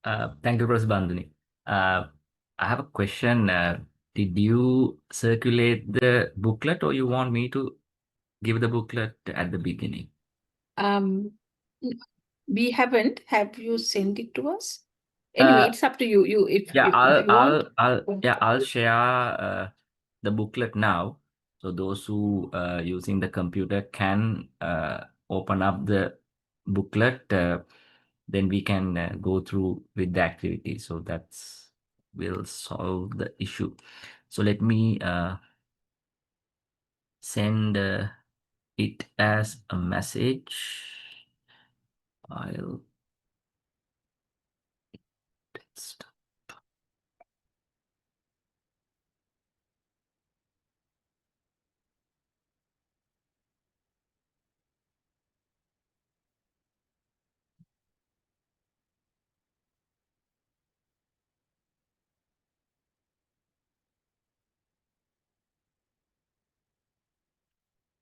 Thank you, Professor Banduni. I have a question. Did you circulate the booklet, or you want me to give the booklet at the beginning? Um, we haven't. Have you sent it to us? Anyway, Uh, it's up to you. If yeah, if you want. I'll share the booklet now. So those who using the computer can open up the booklet. Then we can go through with the activity. So that's will solve the issue. So let me send it as a message. I'll text.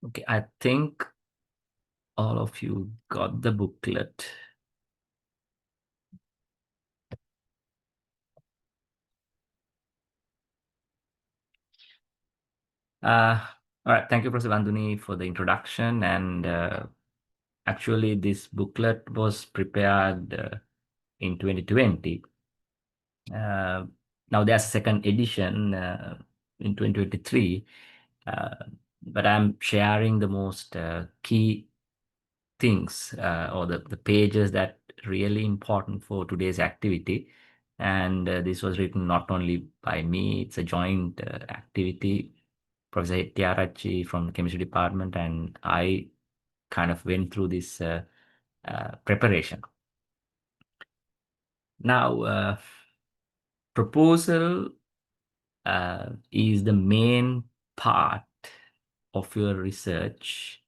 Okay, I think all of you got the booklet. Uh, all right, thank you, Professor Banduni, for the introduction. And actually, this booklet was prepared in 2020. Now there's a second edition in 2023, uh, but I'm sharing the most key things or the pages that really important for today's activity. And this was written not only by me, it's a joint activity. Professor Hettiarachchi from the chemistry department and I kind of went through this preparation. Now, proposal is the main part of your research,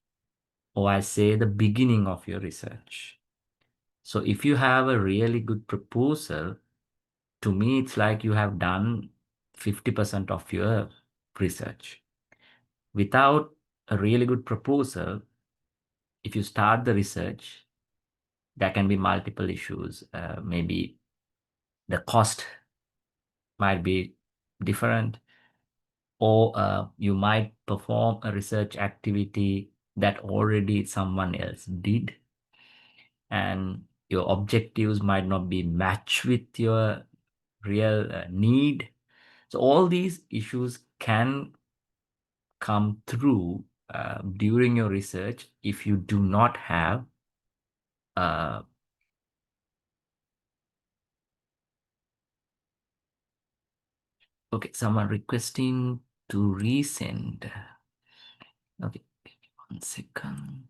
or I say the beginning of your research. So if you have a really good proposal, to me, it's like you have done 50% of your research. Without a really good proposal, if you start the research, there can be multiple issues. Maybe the cost might be different, or you might perform a research activity that already someone else did, and your objectives might not be matched with your real need. So all these issues can come through during your research if you do not have uh, okay, someone requesting to resend. Okay, 1 second.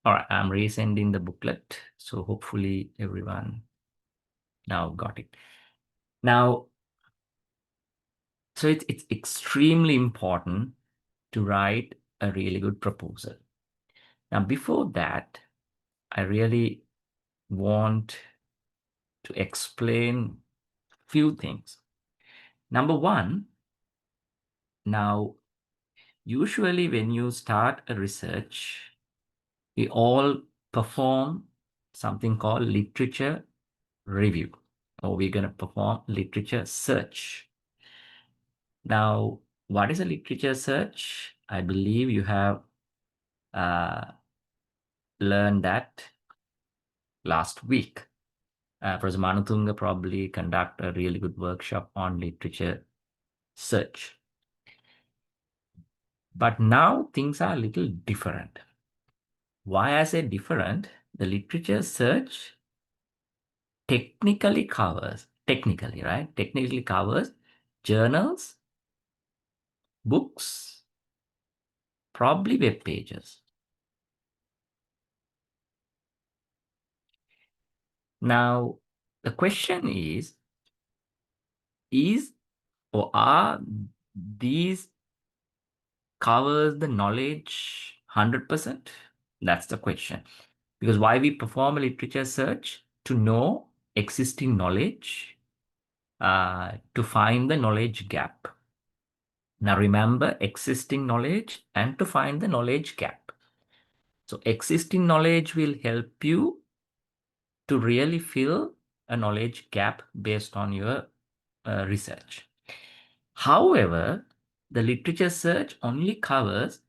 All right, I'm resending the booklet. So hopefully everyone now got it. Now, so it's extremely important to write a really good proposal. Now, before that, I really want to explain few things. Number one, now, usually when you start a research, we all perform something called literature review, or we're going to perform literature search. Now, what is a literature search? I believe you have learned that last week. Professor Manutunga probably conduct a really good workshop on literature search. But now things are a little different. Why I say different? The literature search technically covers, Technically covers journals, books, probably web pages. Now, the question is or are these covers the knowledge 100%? That's the question. Because why we perform a literature search? To know existing knowledge, to find the knowledge gap. Now remember existing knowledge and to find the knowledge gap. So existing knowledge will help you to really fill a knowledge gap based on your research. However, the literature search only covers,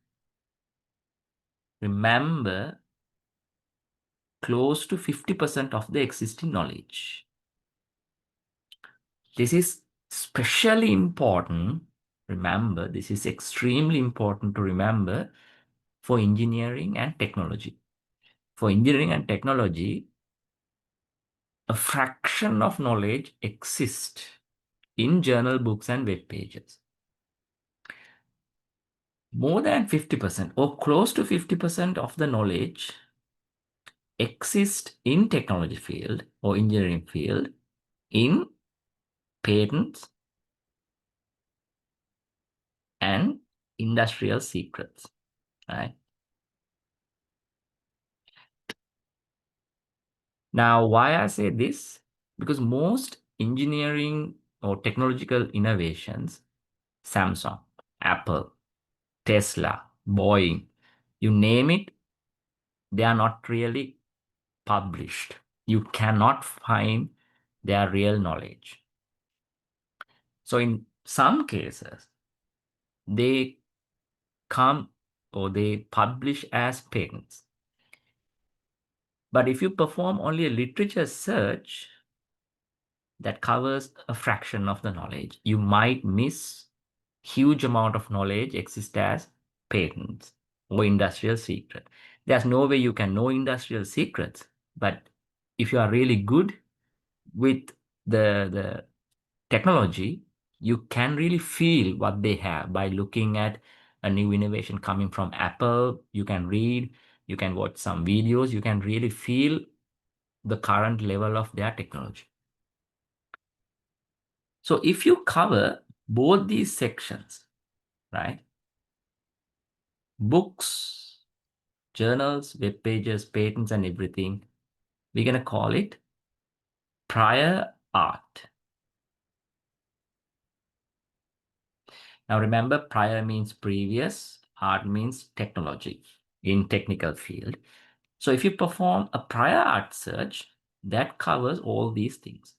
remember, close to 50% of the existing knowledge. This is especially important. Remember, this is extremely important to remember for engineering and technology. For engineering and technology, a fraction of knowledge exists in journal books and web pages. More than 50% or close to 50% of the knowledge exists in technology field or engineering field in patents and industrial secrets, right? Now, why I say this? Because most engineering or technological innovations, Samsung, Apple, Tesla, Boeing, you name it, they are not really published. You cannot find their real knowledge. So in some cases, they come or they publish as patents. But if you perform only a literature search that covers a fraction of the knowledge, you might miss huge amount of knowledge exist as patents or industrial secret. There's no way you can know industrial secrets, but if you are really good with the technology, you can really feel what they have by looking at a new innovation coming from Apple. You can read, you can watch some videos, you can really feel the current level of their technology. So if you cover both these sections, right? Books, journals, web pages, patents, and everything, we're going to call it prior art. Now remember, prior means previous, art means technology in technical field. So if you perform a prior art search, that covers all these things.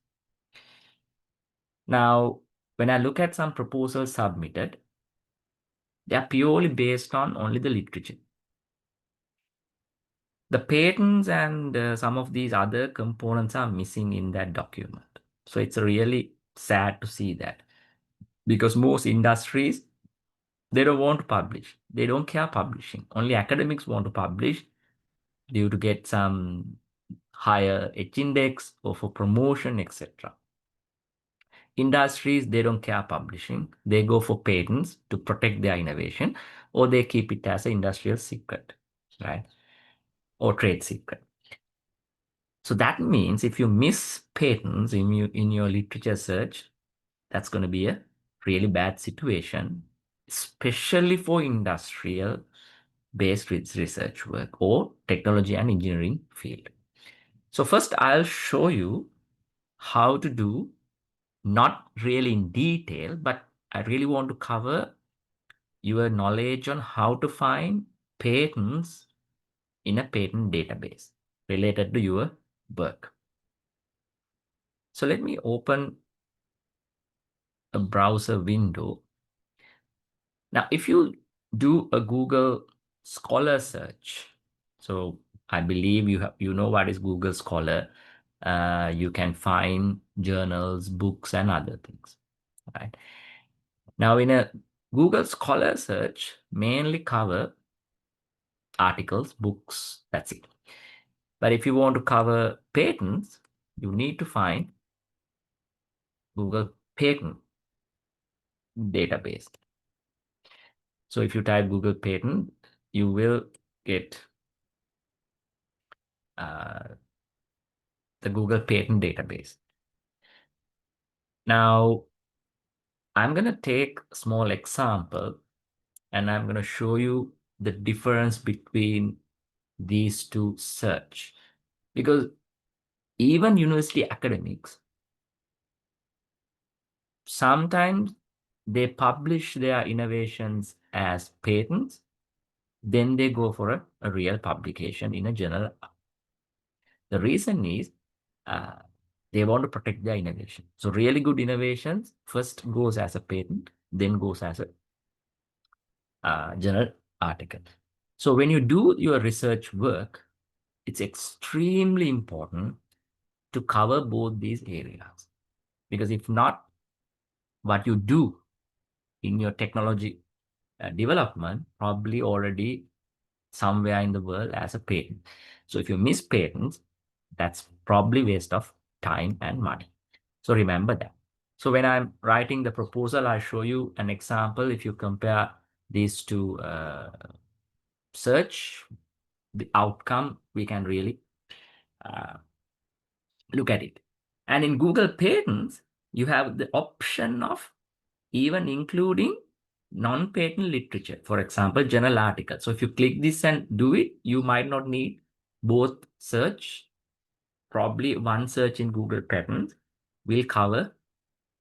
Now, when I look at some proposals submitted, they are purely based on only the literature. The patents and some of these other components are missing in that document. So it's really sad to see that, because most industries, they don't want to publish. They don't care publishing. Only academics want to publish due to get some higher H index or for promotion, etc. Industries, they don't care publishing. They go for patents to protect their innovation, or they keep it as an industrial secret, right? Or trade secret. So that means if you miss patents in your literature search, that's going to be a really bad situation, especially for industrial based research work or technology and engineering field. So first I'll show you how to do, not really in detail, but I really want to cover your knowledge on how to find patents in a patent database related to your work. So let me open a browser window. Now, if you do a Google Scholar search, so I believe you know what is Google Scholar. You can find journals, books, and other things, right? Now, in a Google Scholar search, mainly cover articles, books, that's it. But if you want to cover patents, you need to find Google Patent database. So if you type Google Patent, you will get the Google Patent database. Now, I'm going to take a small example and I'm going to show you the difference between these two search. Because even university academics, sometimes they publish their innovations as patents, then they go for a real publication in a journal. The reason is uh, they want to protect their innovation. So really good innovations first goes as a patent, then goes as a journal article. So when you do your research work, it's extremely important to cover both these areas. Because if not, what you do in your technology development probably already somewhere in the world as a patent. So if you miss patents, that's probably waste of time and money. So remember that. So when I'm writing the proposal, I'll show you an example. If you compare these two search, the outcome, we can really uh, look at it. And in Google Patents, you have the option of even including non-patent literature, for example, journal articles. So if you click this and do it, you might not need both search. Probably one search in Google Patents will cover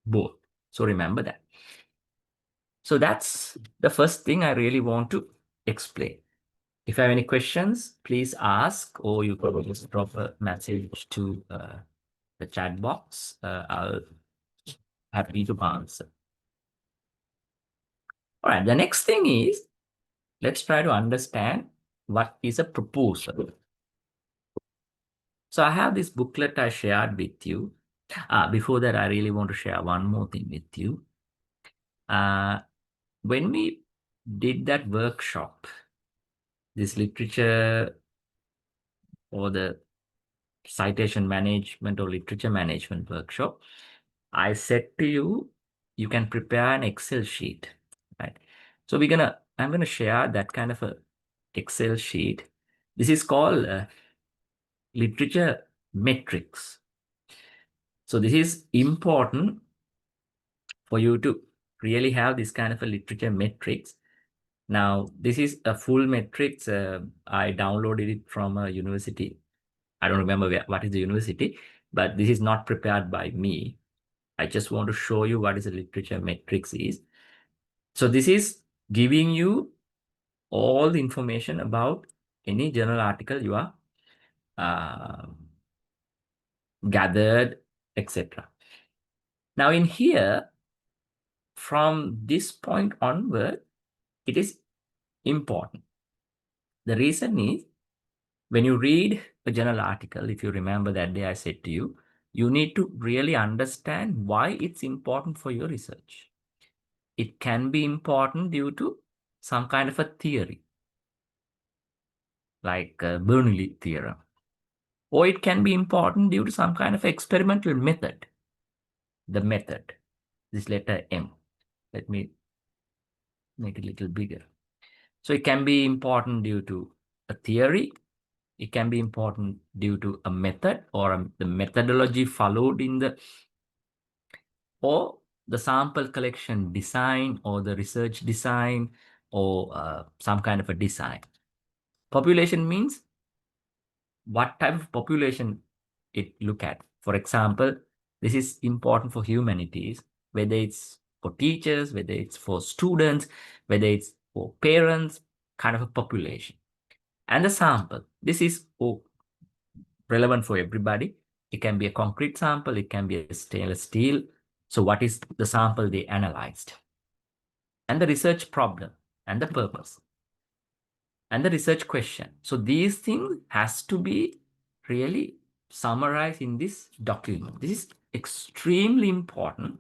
both. So remember that. So that's the first thing I really want to explain. If you have any questions, please ask, or you can just drop a message to the chat box. I'll happy to answer. All right, the next thing is, let's try to understand what is a proposal. So I have this booklet I shared with you. Before that, I really want to share one more thing with you. When we did that workshop, this literature or the citation management or literature management workshop, I said to you, you can prepare an Excel sheet, right? So I'm gonna share that kind of a Excel sheet. This is called literature metrics. So this is important for you to really have this kind of a literature metrics. Now, this is a full metrics. I downloaded it from a university. I don't remember what is the university, but this is not prepared by me. I just want to show you what is a literature metrics is. So this is giving you all the information about any journal article you are uh, gathered, etc. Now in here, from this point onward, it is important. The reason is when you read a journal article, if you remember that day I said to you, you need to really understand why it's important for your research. It can be important due to some kind of a theory, like Bernoulli theorem, or it can be important due to some kind of experimental method. The method, this letter M. Let me make it a little bigger. So it can be important due to a theory. It can be important due to a method or the methodology followed in the, or the sample collection design or the research design or some kind of a design. Population means what type of population it look at. For example, this is important for humanities, whether it's for teachers, whether it's for students, whether it's for parents, kind of a population. And the sample, this is relevant for everybody. It can be a concrete sample, it can be a stainless steel. So what is the sample they analyzed? And the research problem and the purpose and the research question. So these things has to be really summarized in this document. This is extremely important.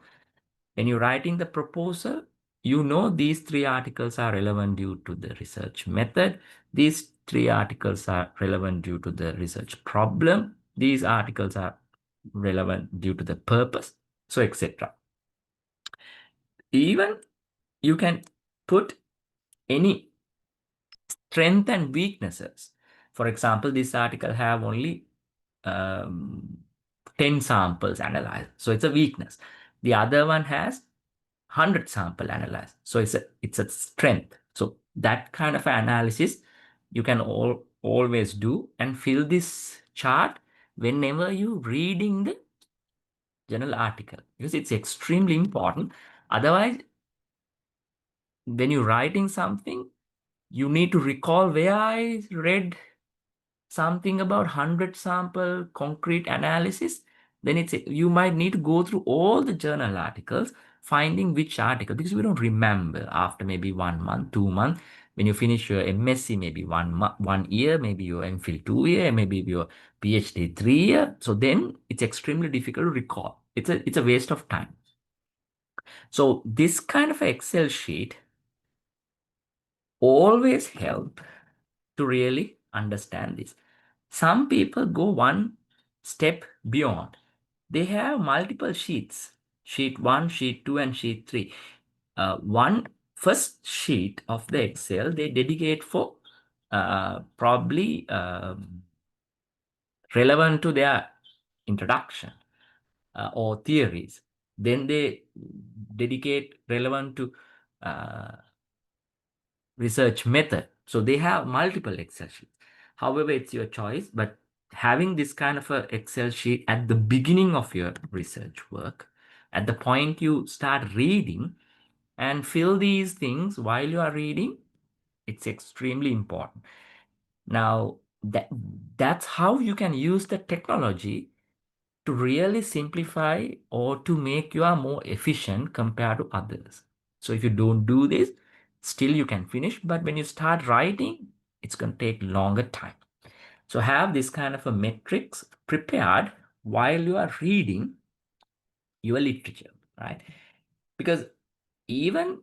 When you're writing the proposal, you know these three articles are relevant due to the research method. These three articles are relevant due to the research problem. These articles are relevant due to the purpose, so etc. Even you can put any strength and weaknesses. For example, this article have only 10 samples analyzed, so it's a weakness. The other one has 100 sample analyzed, so it's a strength. So that kind of analysis you can always do and fill this chart whenever you reading the journal article, because it's extremely important. Otherwise, when you're writing something, you need to recall where I read something about 100 sample concrete analysis, then you might need to go through all the journal articles, finding which article, because we don't remember after maybe 1 month, 2 months. When you finish your MSc, maybe 1 year, maybe your MPhil 2 year, maybe your PhD 3 year. So then it's extremely difficult to recall. It's a waste of time. So this kind of Excel sheet always help to really understand this. Some people go one step beyond. They have multiple sheets, sheet 1, sheet 2, and sheet 3. One first sheet of the Excel they dedicate for probably relevant to their introduction or theories. Then they dedicate relevant to uh, research method. So they have multiple Excel sheets. However, it's your choice, but having this kind of a Excel sheet at the beginning of your research work, at the point you start reading, and fill these things while you are reading, it's extremely important. Now, that's how you can use the technology to really simplify or to make you are more efficient compared to others. So if you don't do this, still you can finish, but when you start writing, it's going to take longer time. So have this kind of a metrics prepared while you are reading your literature, right? Because even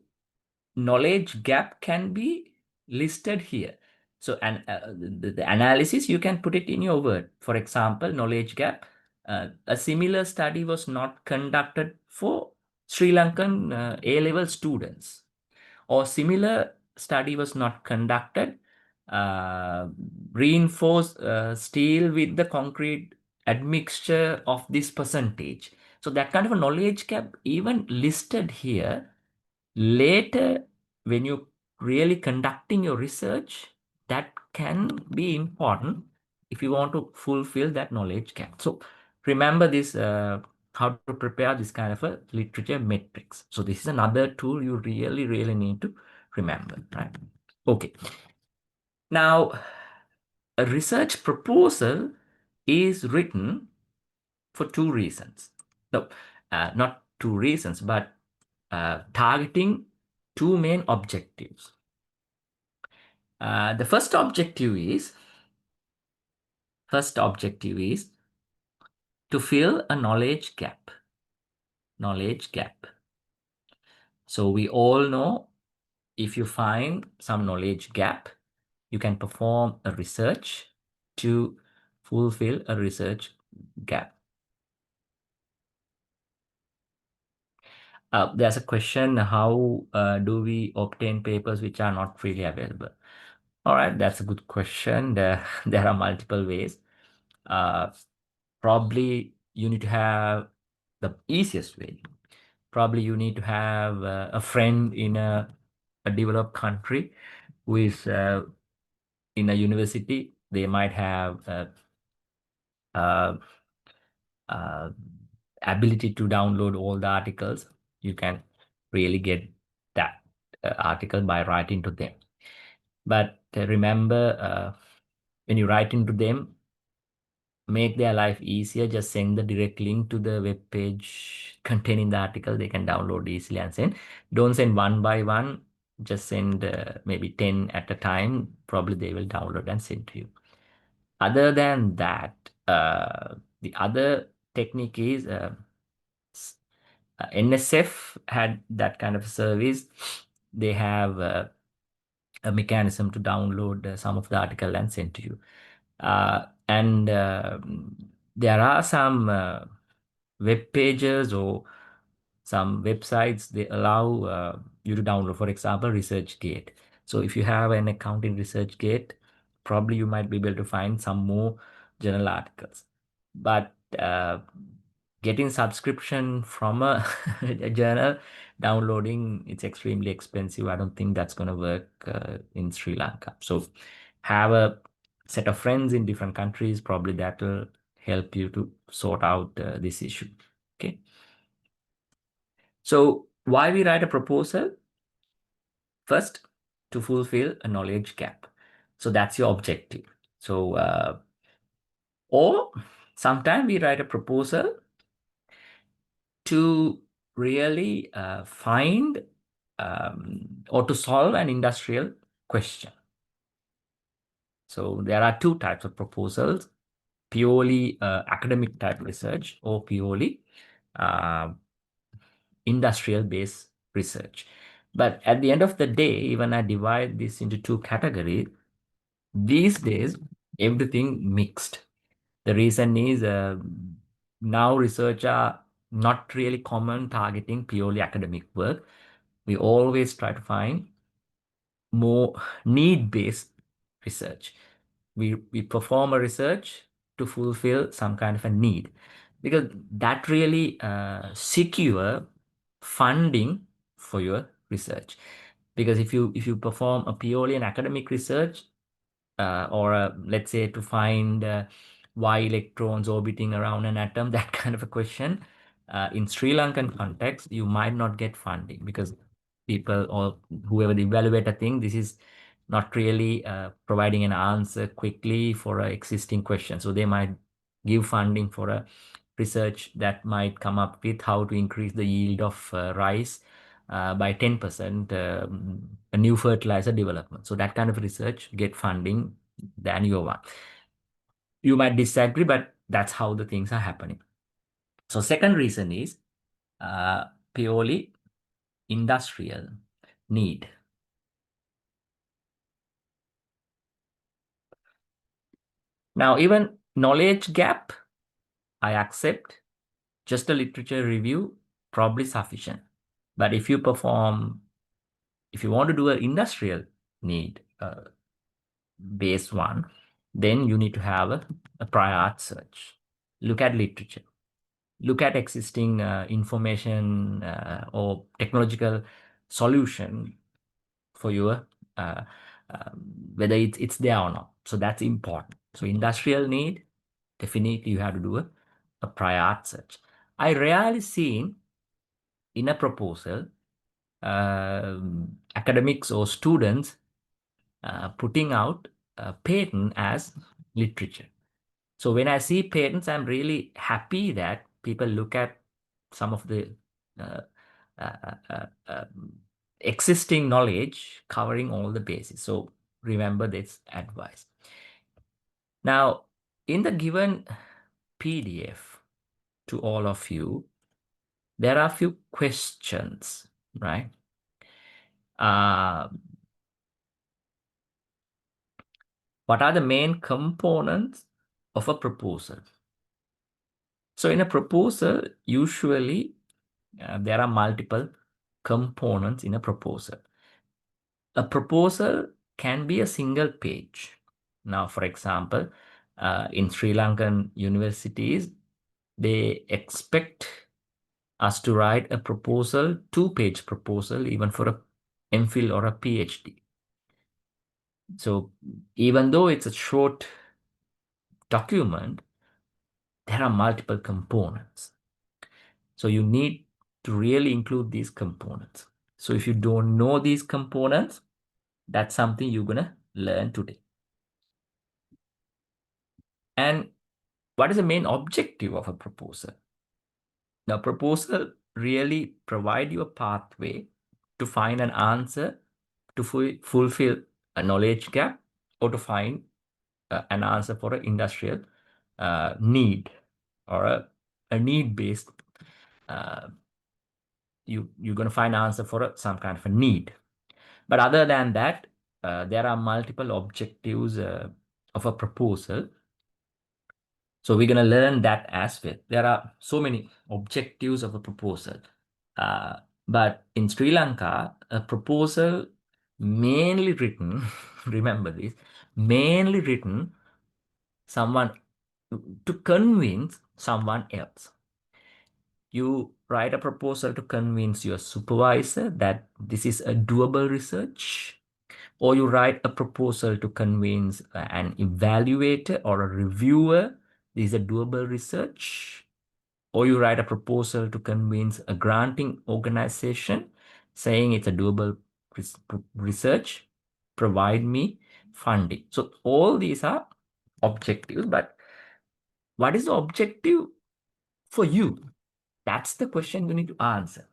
knowledge gap can be listed here. So, and the analysis, you can put it in your word. For example, knowledge gap, a similar study was not conducted for Sri Lankan A-level students, or similar study was not conducted, uh, reinforce steel with the concrete admixture of this percentage. So that kind of a knowledge gap even listed here. Later, when you really conducting your research, that can be important if you want to fulfill that knowledge gap. So remember this, how to prepare this kind of a literature metrics. So this is another tool you really need to remember, right? Okay. Now, a research proposal is written for two reasons. No, not two reasons, but targeting two main objectives. The first objective is to fill a knowledge gap. Knowledge gap. So we all know if you find some knowledge gap, you can perform a research to fulfill a research gap. There's a question, how do we obtain papers which are not freely available? All right, that's a good question. There are multiple ways. Probably you need to have the easiest way. Probably you need to have a friend in a developed country who is in a university. They might have uh, uh, ability to download all the articles. You can really get that article by writing to them. But remember, when you write into them, make their life easier. Just send the direct link to the web page containing the article. They can download easily and send. Don't send one by one. Just send maybe 10 at a time. Probably they will download and send to you. Other than that, the other technique is NSF had that kind of service. They have a mechanism to download some of the article and send to you. And there are some web pages or some websites they allow you to download, for example, ResearchGate. So if you have an account in ResearchGate, probably you might be able to find some more journal articles. But getting subscription from a journal, downloading, it's extremely expensive. I don't think that's going to work in Sri Lanka. So have a set of friends in different countries. Probably that will help you to sort out this issue. Okay. So why we write a proposal? First, to fulfill a knowledge gap. So that's your objective. So, or sometimes we write a proposal to really find or to solve an industrial question. So there are two types of proposals: purely academic type research or purely uh, industrial based research. But at the end of the day, even I divide this into two categories. These days, everything mixed. The reason is now research are not really common targeting purely academic work. We always try to find more need-based research. We perform a research to fulfill some kind of a need, because that really secure funding for your research. Because if you perform a purely an academic research, or let's say to find why electrons orbiting around an atom, that kind of a question, in Sri Lankan context, you might not get funding because people or whoever the evaluator think this is not really providing an answer quickly for an existing question. So they might give funding for a research that might come up with how to increase the yield of rice by 10%, a new fertilizer development. So that kind of research get funding than your one. You might disagree, but that's how the things are happening. So second reason is uh, purely industrial need. Now, even knowledge gap, I accept just a literature review, probably sufficient. But if you want to do an industrial need based one, then you need to have a prior art search. Look at literature. Look at existing information or technological solution for your uh, whether it's there or not. So that's important. So industrial need, definitely you have to do a prior art search. I rarely seen in a proposal academics or students putting out a patent as literature. So when I see patents, I'm really happy that people look at some of the uh, uh, uh, existing knowledge covering all the bases. So remember this advice. Now, in the given PDF to all of you, there are a few questions, right? Uh, what are the main components of a proposal? So in a proposal, usually there are multiple components in a proposal. A proposal can be a single page. Now, for example, in Sri Lankan universities, they expect us to write a proposal, two-page proposal, even for a MPhil or a PhD. So even though it's a short document, there are multiple components. So you need to really include these components. So if you don't know these components, that's something you're going to learn today. And what is the main objective of a proposal? Now, proposal really provide you a pathway to find an answer to fulfill a knowledge gap or to find an answer for an industrial need or a need-based you're going to find an answer for some kind of a need. But other than that, there are multiple objectives of a proposal. So we're going to learn that as well. There are so many objectives of a proposal. But in Sri Lanka, a proposal mainly written, remember this, mainly written someone to convince someone else. You write a proposal to convince your supervisor that this is a doable research, or you write a proposal to convince an evaluator or a reviewer this is a doable research, or you write a proposal to convince a granting organization saying it's a doable research, provide me funding. So all these are objectives, but what is the objective for you? That's the question you need to answer.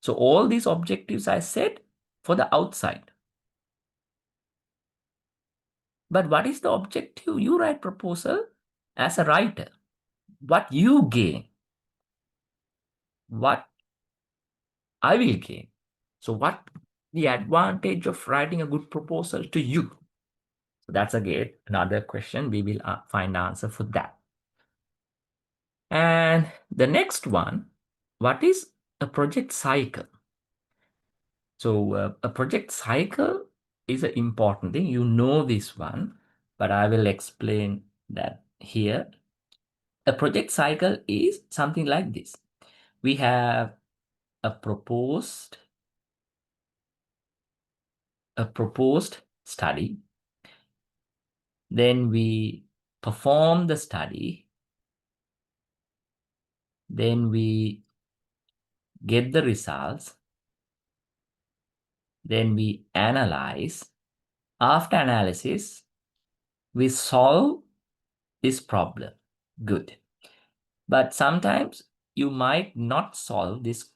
So all these objectives I said for the outside. But what is the objective? You write proposal as a writer. What you gain, what I will gain. So what the advantage of writing a good proposal to you? So that's again another question. We will find answer for that. And the next one, what is a project cycle? So a project cycle is an important thing. You know this one, but I will explain that here. A project cycle is something like this. We have a proposed study. Then we perform the study. Then we get the results. Then we analyze. After analysis, we solve this problem. Good. But sometimes you might not solve this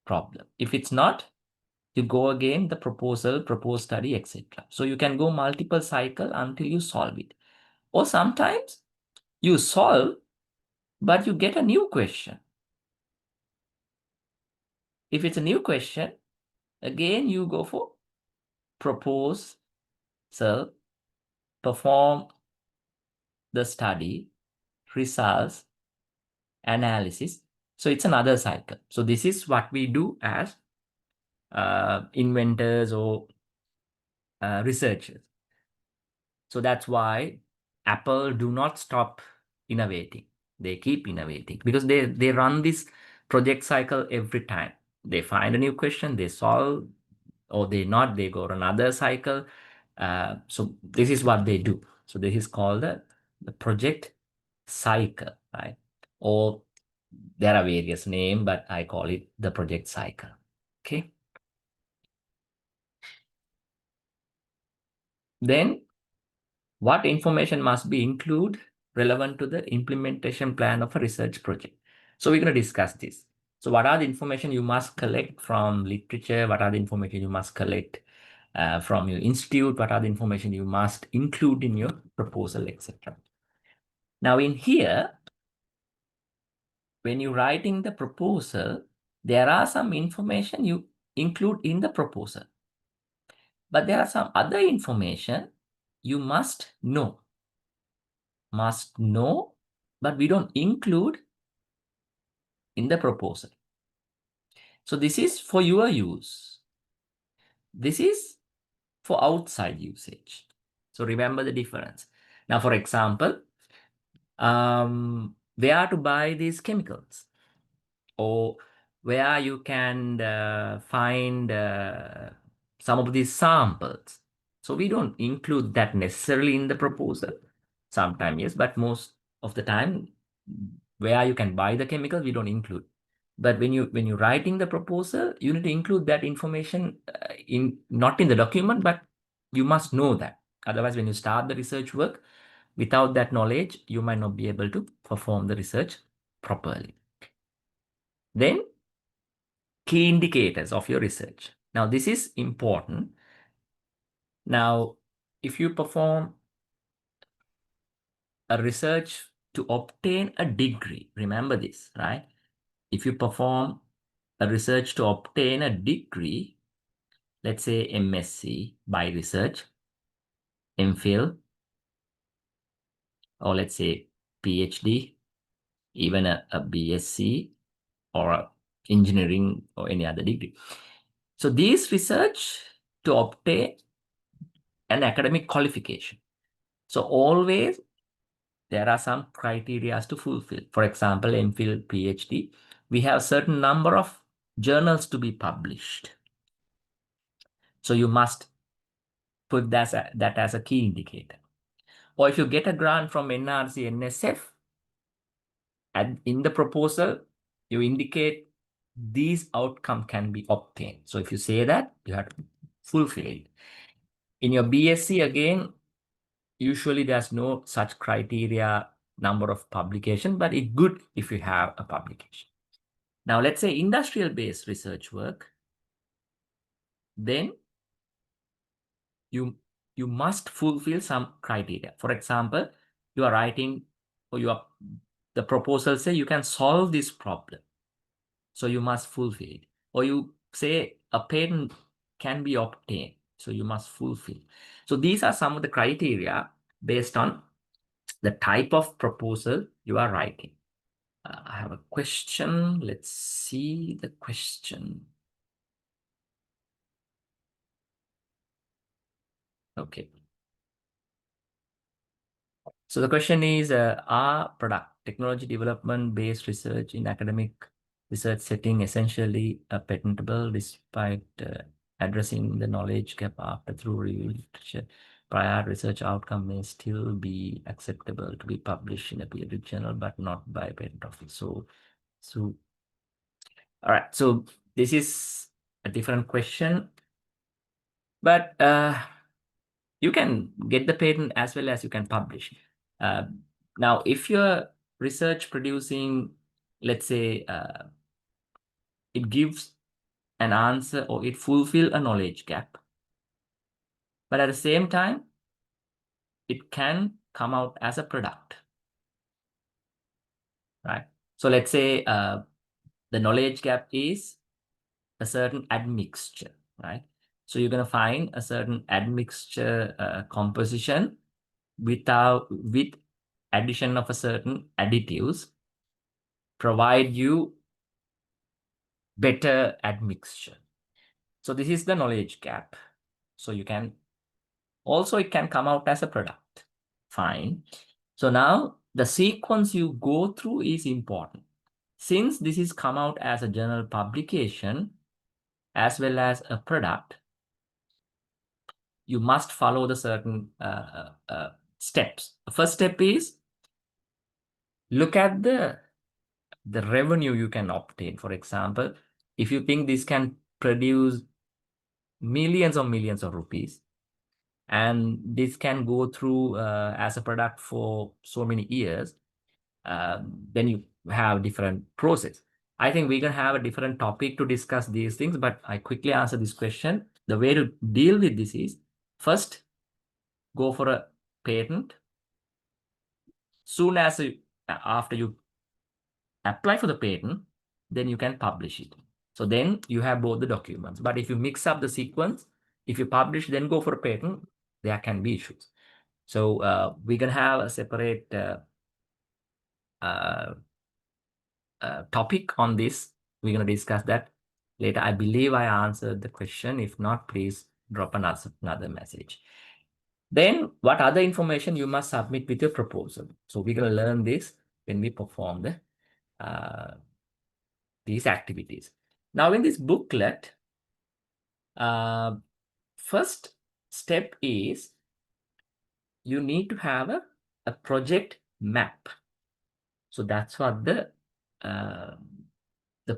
problem. If it's not, you go again the proposal, proposed study, etc. So you can go multiple cycle until you solve it. Or sometimes you solve, but you get a new question. If it's a new question, again you go for propose, perform the study, results, analysis. So it's another cycle. So this is what we do as inventors or researchers. So that's why Apple do not stop innovating. They keep innovating because they run this project cycle every time. They find a new question, they solve, or they go on another cycle. So this is what they do. So this is called the project cycle, right? Or there are various names, but I call it the project cycle. Okay. Then what information must be included relevant to the implementation plan of a research project? So we're going to discuss this. So what are the information you must collect from literature? What are the information you must collect from your institute? What are the information you must include in your proposal, etc. Now in here, when you're writing the proposal, there are some information you include in the proposal. But there are some other information you must know, but we don't include in the proposal. So this is for your use. This is for outside usage. So remember the difference. Now, for example, where to buy these chemicals, or where you can find some of these samples. So we don't include that necessarily in the proposal. Sometimes yes, but most of the time, where you can buy the chemical, we don't include. But when you're writing the proposal, you need to include that information not in the document, but you must know that. Otherwise, when you start the research work, without that knowledge, you might not be able to perform the research properly. Then key indicators of your research. Now, this is important. Now, if you perform a research to obtain a degree, remember this, right? If you perform a research to obtain a degree, let's say MSc by research, MPhil, or let's say PhD, even a BSc or a engineering or any other degree. So these research to obtain an academic qualification. So always there are some criteria to fulfill. For example, MPhil, PhD, we have certain number of journals to be published. So you must put that as a key indicator. Or if you get a grant from NRC, NSF, and in the proposal, you indicate these outcome can be obtained. So if you say that, you have to fulfill it. In your BSc, again, usually there's no such criteria, number of publication, but it's good if you have a publication. Now, let's say industrial-based research work, then you must fulfill some criteria. For example, you are writing, or the proposal say you can solve this problem. So you must fulfill it. Or you say a patent can be obtained. So you must fulfill. So these are some of the criteria based on the type of proposal you are writing. I have a question. Let's see the question. Okay. So the question is, are product technology development based research in academic research setting essentially patentable despite addressing the knowledge gap after through review literature? Prior research outcome may still be acceptable to be published in a peer-reviewed journal, but not by a patent office. So all right. So this is a different question, but you can get the patent as well as you can publish. Now, if you're research producing, let's say, it gives an answer or it fulfill a knowledge gap, but at the same time, it can come out as a product, right? So let's say the knowledge gap is a certain admixture, right? So you're going to find a certain admixture composition with addition of a certain additives provide you better admixture. So this is the knowledge gap. So you can also, it can come out as a product. Fine. So now the sequence you go through is important. Since this is come out as a journal publication as well as a product, you must follow the certain steps. The first step is look at the revenue you can obtain. For example, if you think this can produce millions of rupees, and this can go through as a product for so many years, then you have different process. I think we're going to have a different topic to discuss these things, but I quickly answer this question. The way to deal with this is, first, go for a patent. Soon as after you apply for the patent, then you can publish it. So then you have both the documents. But if you mix up the sequence, if you publish, then go for a patent, there can be issues. So we're going to have a separate topic on this. We're going to discuss that later. I believe I answered the question. If not, please drop another message. Then what other information you must submit with your proposal? So we're going to learn this when we perform these activities. Now in this booklet, first step is you need to have a project map. So that's what the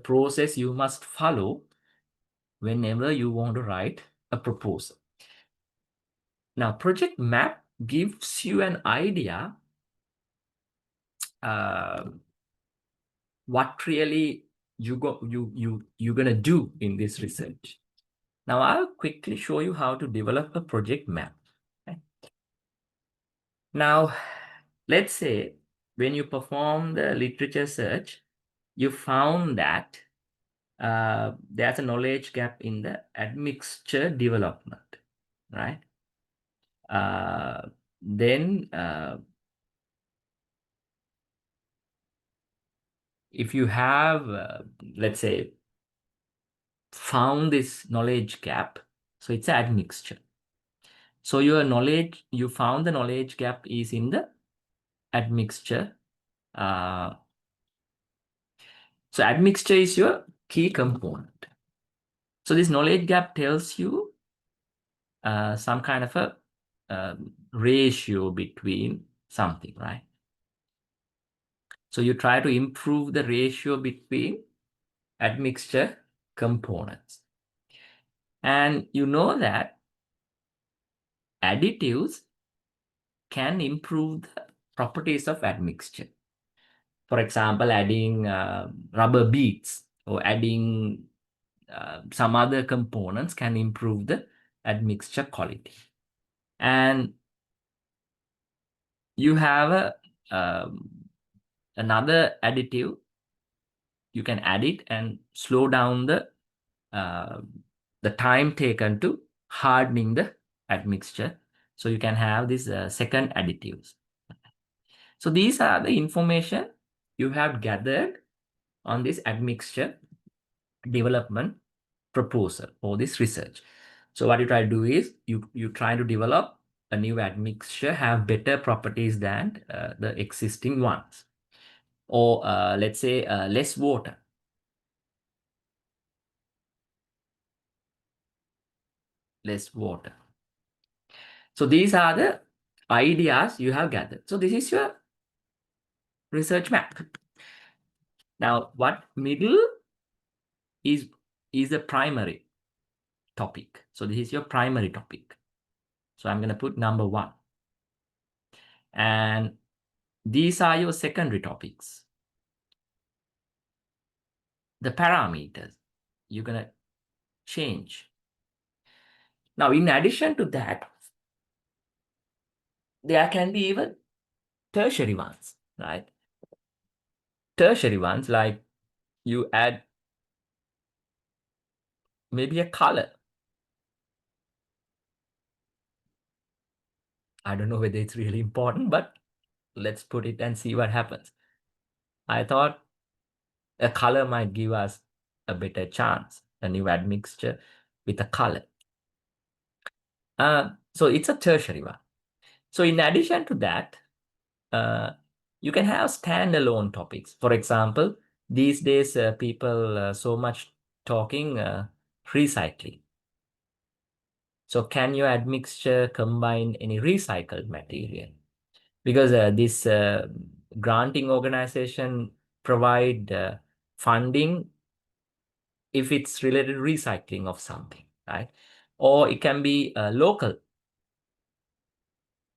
process you must follow whenever you want to write a proposal. Now, project map gives you an idea what really you're gonna do in this research. Now, I'll quickly show you how to develop a project map. Okay? Now, let's say when you perform the literature search, you found that there's a knowledge gap in the admixture development, right? Then if you have, let's say, found this knowledge gap, so it's an admixture. So you found the knowledge gap is in the admixture. So admixture is your key component. So this knowledge gap tells you some kind of a ratio between something, right? So you try to improve the ratio between admixture components. And you know that additives can improve the properties of admixture. For example, adding rubber beads or adding some other components can improve the admixture quality. And you have another additive. You can add it and slow down uh, the time taken to hardening the admixture. So you can have these second additives. So these are the information you have gathered on this admixture development proposal or this research. So what you try to do is you try to develop a new admixture have better properties than the existing ones, or let's say less water. Less water. So these are the ideas you have gathered. So this is your research map. Now, what middle is the primary topic. So this is your primary topic. So I'm going to put number 1. And these are your secondary topics. The parameters you're going to change. Now, in addition to that, there can be even tertiary ones, right? Tertiary ones, like you add maybe a color. I don't know whether it's really important, but let's put it and see what happens. I thought a color might give us a better chance, a new admixture with a color. So it's a tertiary one. So in addition to that, you can have standalone topics. For example, these days people so much talking recycling. So can your admixture combine any recycled material? Because this granting organization provide funding if it's related to recycling of something, right? Or it can be local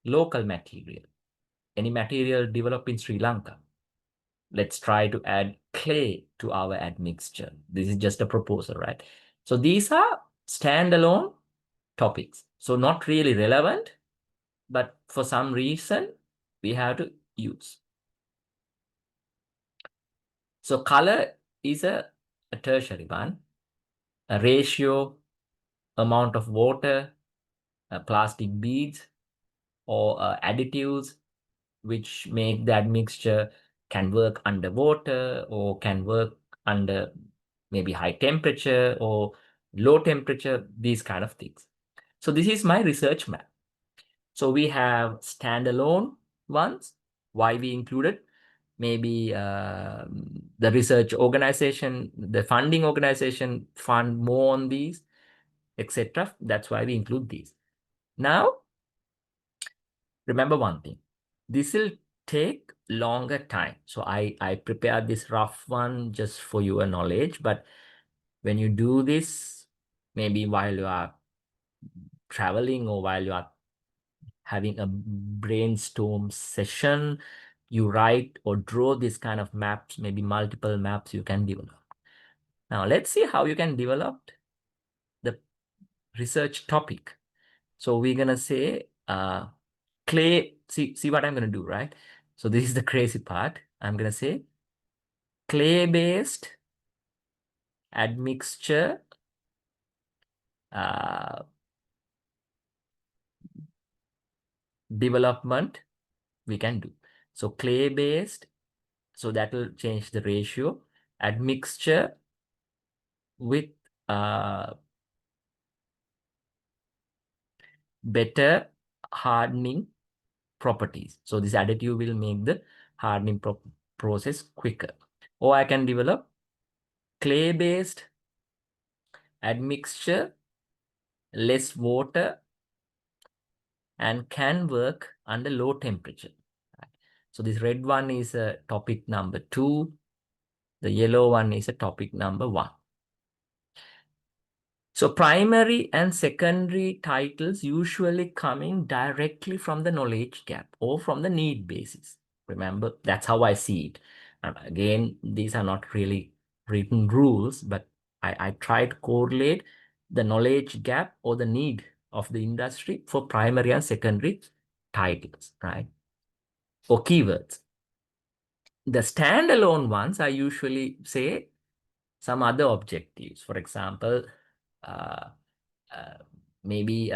material, any material developed in Sri Lanka. Let's try to add clay to our admixture. This is just a proposal, right? So these are standalone topics. So not really relevant, but for some reason, we have to use. So color is a tertiary one. A ratio, amount of water, plastic beads, or additives which make that mixture can work underwater or can work under maybe high temperature or low temperature, these kind of things. So this is my research map. So we have standalone ones, why we included, maybe the research organization, the funding organization fund more on these, etc. That's why we include these. Now, remember one thing, this will take longer time. So I prepared this rough one just for your knowledge, but when you do this, maybe while you are traveling or while you are having a brainstorm session, you write or draw this kind of maps, maybe multiple maps you can develop. Now let's see how you can develop the research topic. So we're gonna say clay, see what I'm gonna do, right? So this is the crazy part. I'm gonna say clay-based admixture development we can do. So clay-based, so that will change the ratio. Admixture with better hardening properties. So this additive will make the hardening process quicker. Or I can develop clay-based admixture, less water, and can work under low temperature. So this red one is a topic number 2. The yellow one is a topic number 1. So primary and secondary titles usually coming directly from the knowledge gap or from the need basis. Remember, that's how I see it. Again, these are not really written rules, but I try to correlate the knowledge gap or the need of the industry for primary and secondary titles, right? Or keywords. The standalone ones, I usually say some other objectives. For example, uh, uh, maybe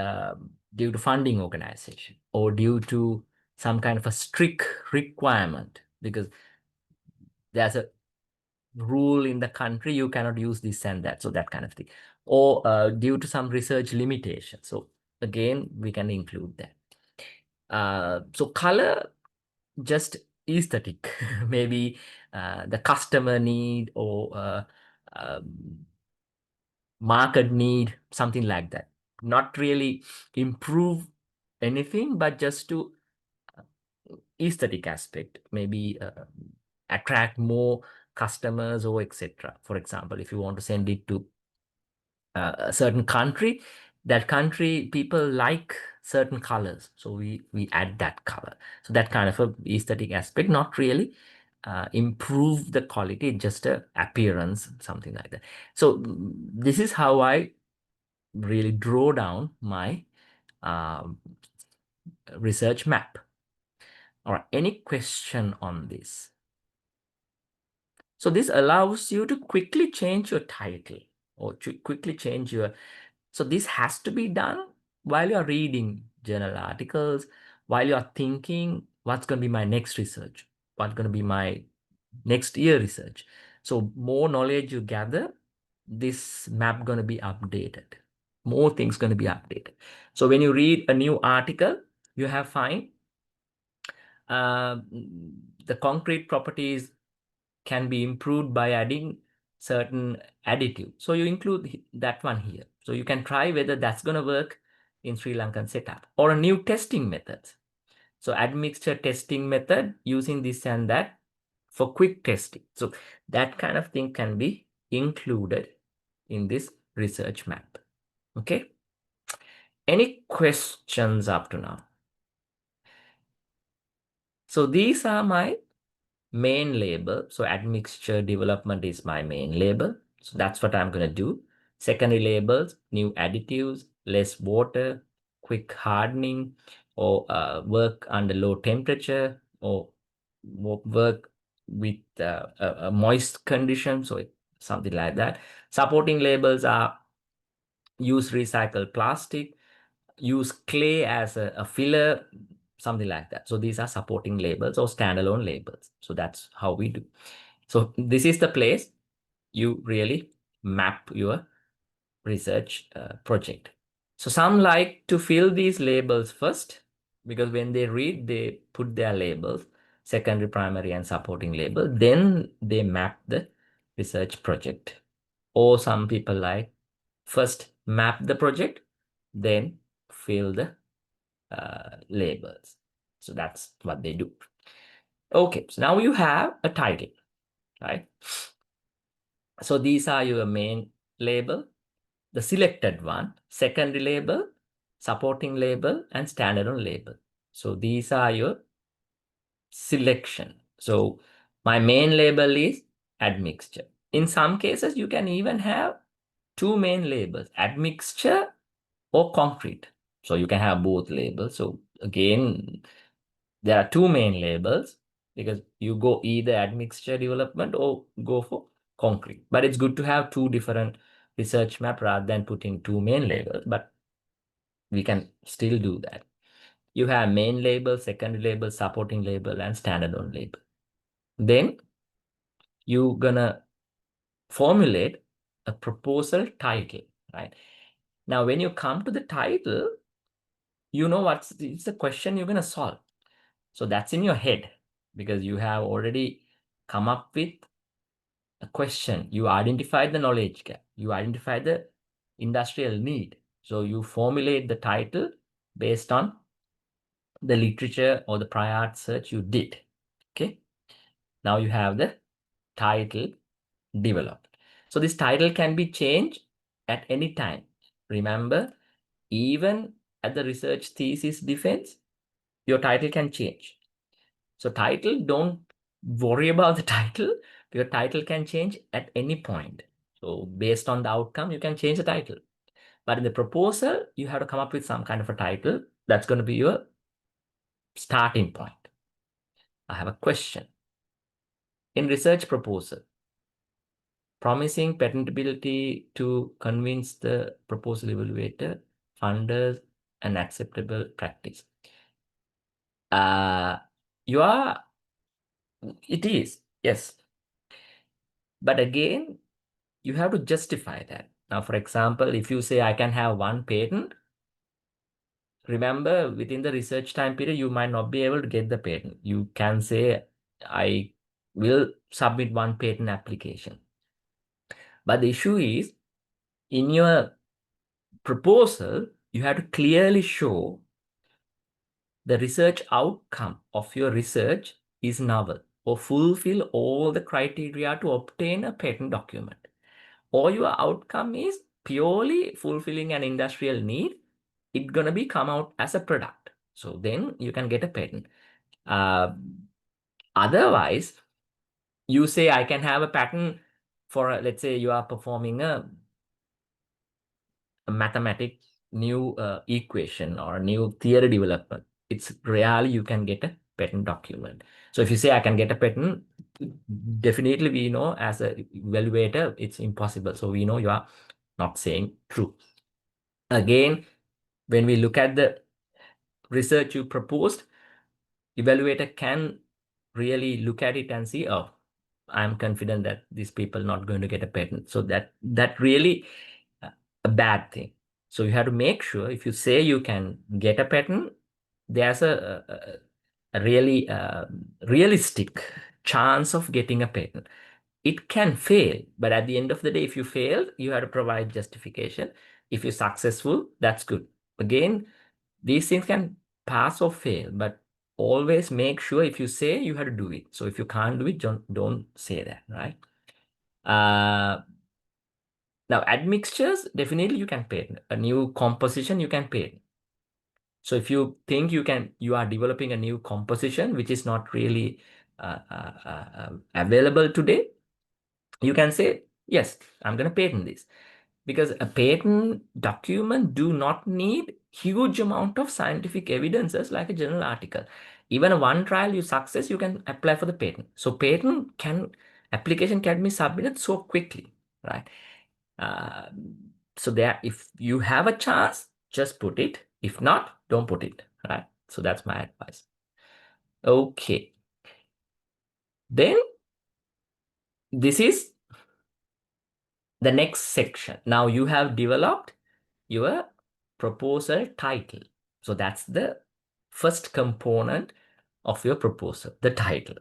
due to funding organization or due to some kind of a strict requirement, because there's a rule in the country, you cannot use this and that, so that kind of thing, or due to some research limitation. So again, we can include that. So color, just aesthetic, maybe the customer need or market need, something like that. Not really improve anything, but just to aesthetic aspect, maybe attract more customers or etc. For example, if you want to send it to a certain country, that country people like certain colors, so we add that color. So that kind of a aesthetic aspect, not really improve the quality, just a appearance, something like that. So this is how I really draw down my um, research map. All right, any question on this? So this allows you to quickly change your title or to quickly change your, so this has to be done while you're reading journal articles, while you're thinking, what's going to be my next research? What's going to be my next year research? So more knowledge you gather, this map going to be updated. More things going to be updated. So when you read a new article, you have find uh, the concrete properties can be improved by adding certain additive. So you include that one here. So you can try whether that's going to work in Sri Lankan setup, or a new testing methods. So admixture testing method using this and that for quick testing. So that kind of thing can be included in this research map. Okay. Any questions up to now? So these are my main label. So admixture development is my main label. So that's what I'm going to do. Secondary labels, new additives, less water, quick hardening, or work under low temperature, or work with a moist condition. So something like that. Supporting labels are use recycled plastic, use clay as a filler, something like that. So these are supporting labels or standalone labels. So that's how we do. So this is the place you really map your research project. So some like to fill these labels first, because when they read, they put their labels, secondary, primary, and supporting label. Then they map the research project. Or some people like first map the project, then fill the labels. So that's what they do. Okay, so now you have a title, right? So these are your main label, the selected one, secondary label, supporting label, and standalone label. So these are your selection. So my main label is admixture. In some cases, you can even have two main labels, admixture or concrete. So you can have both labels. So again, there are two main labels, because you go either admixture development or go for concrete. But it's good to have two different research map rather than putting two main labels, but we can still do that. You have main label, secondary label, supporting label, and standalone label. Then you're gonna formulate a proposal title, right? Now, when you come to the title, you know it's the question you're gonna solve. So that's in your head, because you have already come up with a question. You identify the knowledge gap. You identify the industrial need. So you formulate the title based on the literature or the prior art search you did. Okay. Now you have the title developed. So this title can be changed at any time. Remember, even at the research thesis defense, your title can change. So title, don't worry about the title. Your title can change at any point. So based on the outcome, you can change the title. But in the proposal, you have to come up with some kind of a title that's going to be your starting point. I have a question. In research proposal, promising patentability to convince the proposal evaluator, funders, an acceptable practice. You are, it is, yes. But again, you have to justify that. Now, for example, if you say I can have one patent, remember within the research time period, you might not be able to get the patent. You can say, I will submit one patent application. But the issue is, in your proposal, you have to clearly show the research outcome of your research is novel or fulfill all the criteria to obtain a patent document. Or your outcome is purely fulfilling an industrial need, it's going to be come out as a product. So then you can get a patent. Otherwise, you say I can have a patent for, let's say you are performing a mathematic new equation or new theory development. It's rarely you can get a patent document. So if you say I can get a patent, definitely we know as a evaluator, it's impossible. So we know you are not saying true. Again, when we look at the research you proposed, evaluator can really look at it and see, oh, I'm confident that these people not going to get a patent. So that really a bad thing. So you have to make sure if you say you can get a patent, there's a really realistic chance of getting a patent. It can fail, but at the end of the day, if you failed, you have to provide justification. If you're successful, that's good. Again, these things can pass or fail, but always make sure if you say you have to do it. So if you can't do it, don't say that, right? Now admixtures, definitely you can patent. A new composition, you can patent. So if you think you are developing a new composition, which is not really available today, you can say, yes, I'm going to patent this. Because a patent document do not need huge amount of scientific evidences like a journal article. Even a one trial you success, you can apply for the patent. So application can be submitted so quickly, right? Uh, so there, if you have a chance, just put it. If not, don't put it, right? So that's my advice. Okay. Then this is the next section. Now you have developed your proposal title. So that's the first component of your proposal, the title,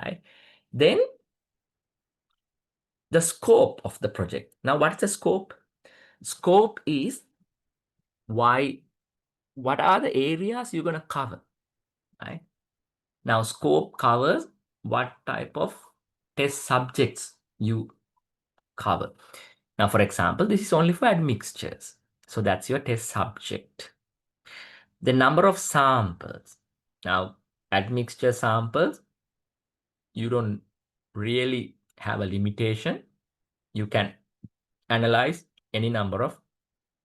right? Then the scope of the project. Now, what's the scope? Scope is what are the areas you're going to cover, right? Now, scope covers what type of test subjects you cover. Now, for example, this is only for admixtures. So that's your test subject. The number of samples. Now, admixture samples, you don't really have a limitation. You can analyze any number of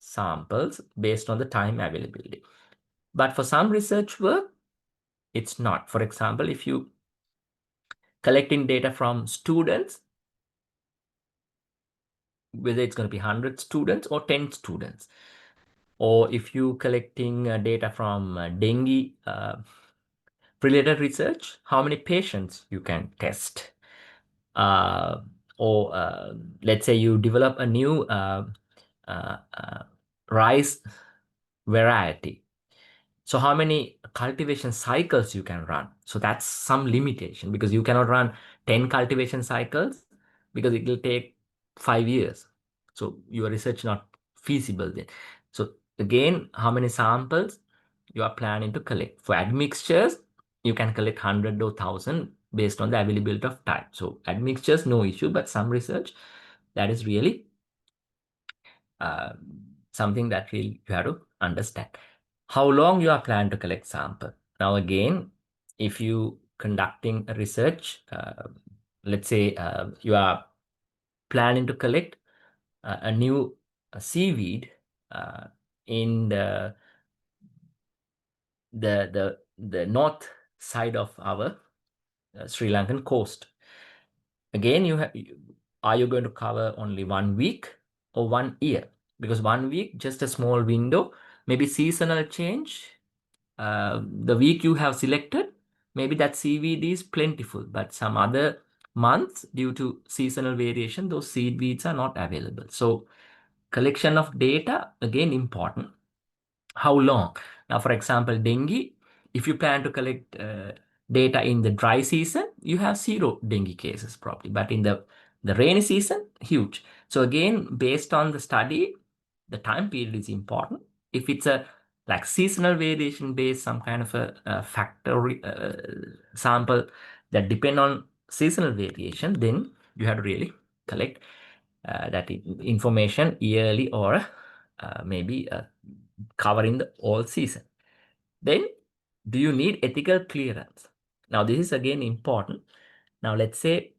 samples based on the time availability. But for some research work, it's not. For example, if you collecting data from students, whether it's going to be 100 students or 10 students, or if you collecting data from dengue related research, how many patients you can test. Or let's say you develop a new uh, uh, rice variety. So how many cultivation cycles you can run? So that's some limitation because you cannot run 10 cultivation cycles because it will take 5 years. So your research not feasible then. So again, how many samples you are planning to collect? For admixtures, you can collect 100 or 1,000 based on the availability of time. So admixtures, no issue, but some research that is really uh, something that really you have to understand. How long you are planning to collect sample. Now again, if you conducting a research, let's say you are planning to collect a new seaweed uh, in the north side of our Sri Lankan coast. Again, are you going to cover only 1 week or 1 year? Because 1 week, just a small window, maybe seasonal change. The week you have selected, maybe that seaweed is plentiful, but some other months, due to seasonal variation, those seaweeds are not available. So collection of data, again, important. How long? Now, for example, dengue, if you plan to collect data in the dry season, you have zero dengue cases probably, but in the rainy season, huge. So again, based on the study, the time period is important. If it's a like seasonal variation based, some kind of a factor sample that depend on seasonal variation, then you have to really collect that information yearly or maybe covering the all season. Then, do you need ethical clearance? Now, this is again important. Now, let's say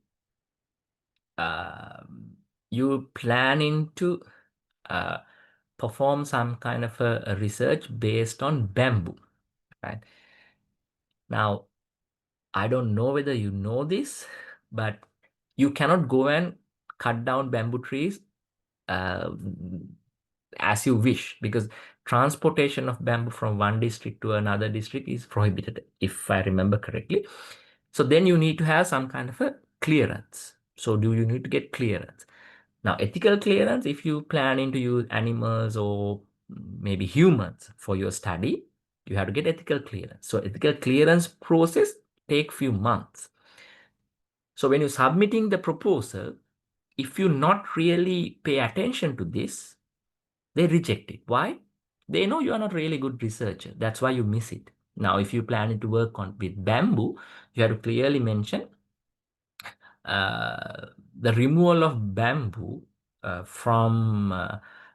you planning to uh, perform some kind of a research based on bamboo, right? Now, I don't know whether you know this, but you cannot go and cut down bamboo trees uh, as you wish, because transportation of bamboo from one district to another district is prohibited, if I remember correctly. So then you need to have some kind of a clearance. So do you need to get clearance? Now, ethical clearance, if you planning to use animals or maybe humans for your study, you have to get ethical clearance. So ethical clearance process take few months. So when you're submitting the proposal, if you not really pay attention to this, they reject it. Why? They know you are not really good researcher. That's why you miss it. Now, if you plan to work on with bamboo, you have to clearly mention uh, the removal of bamboo from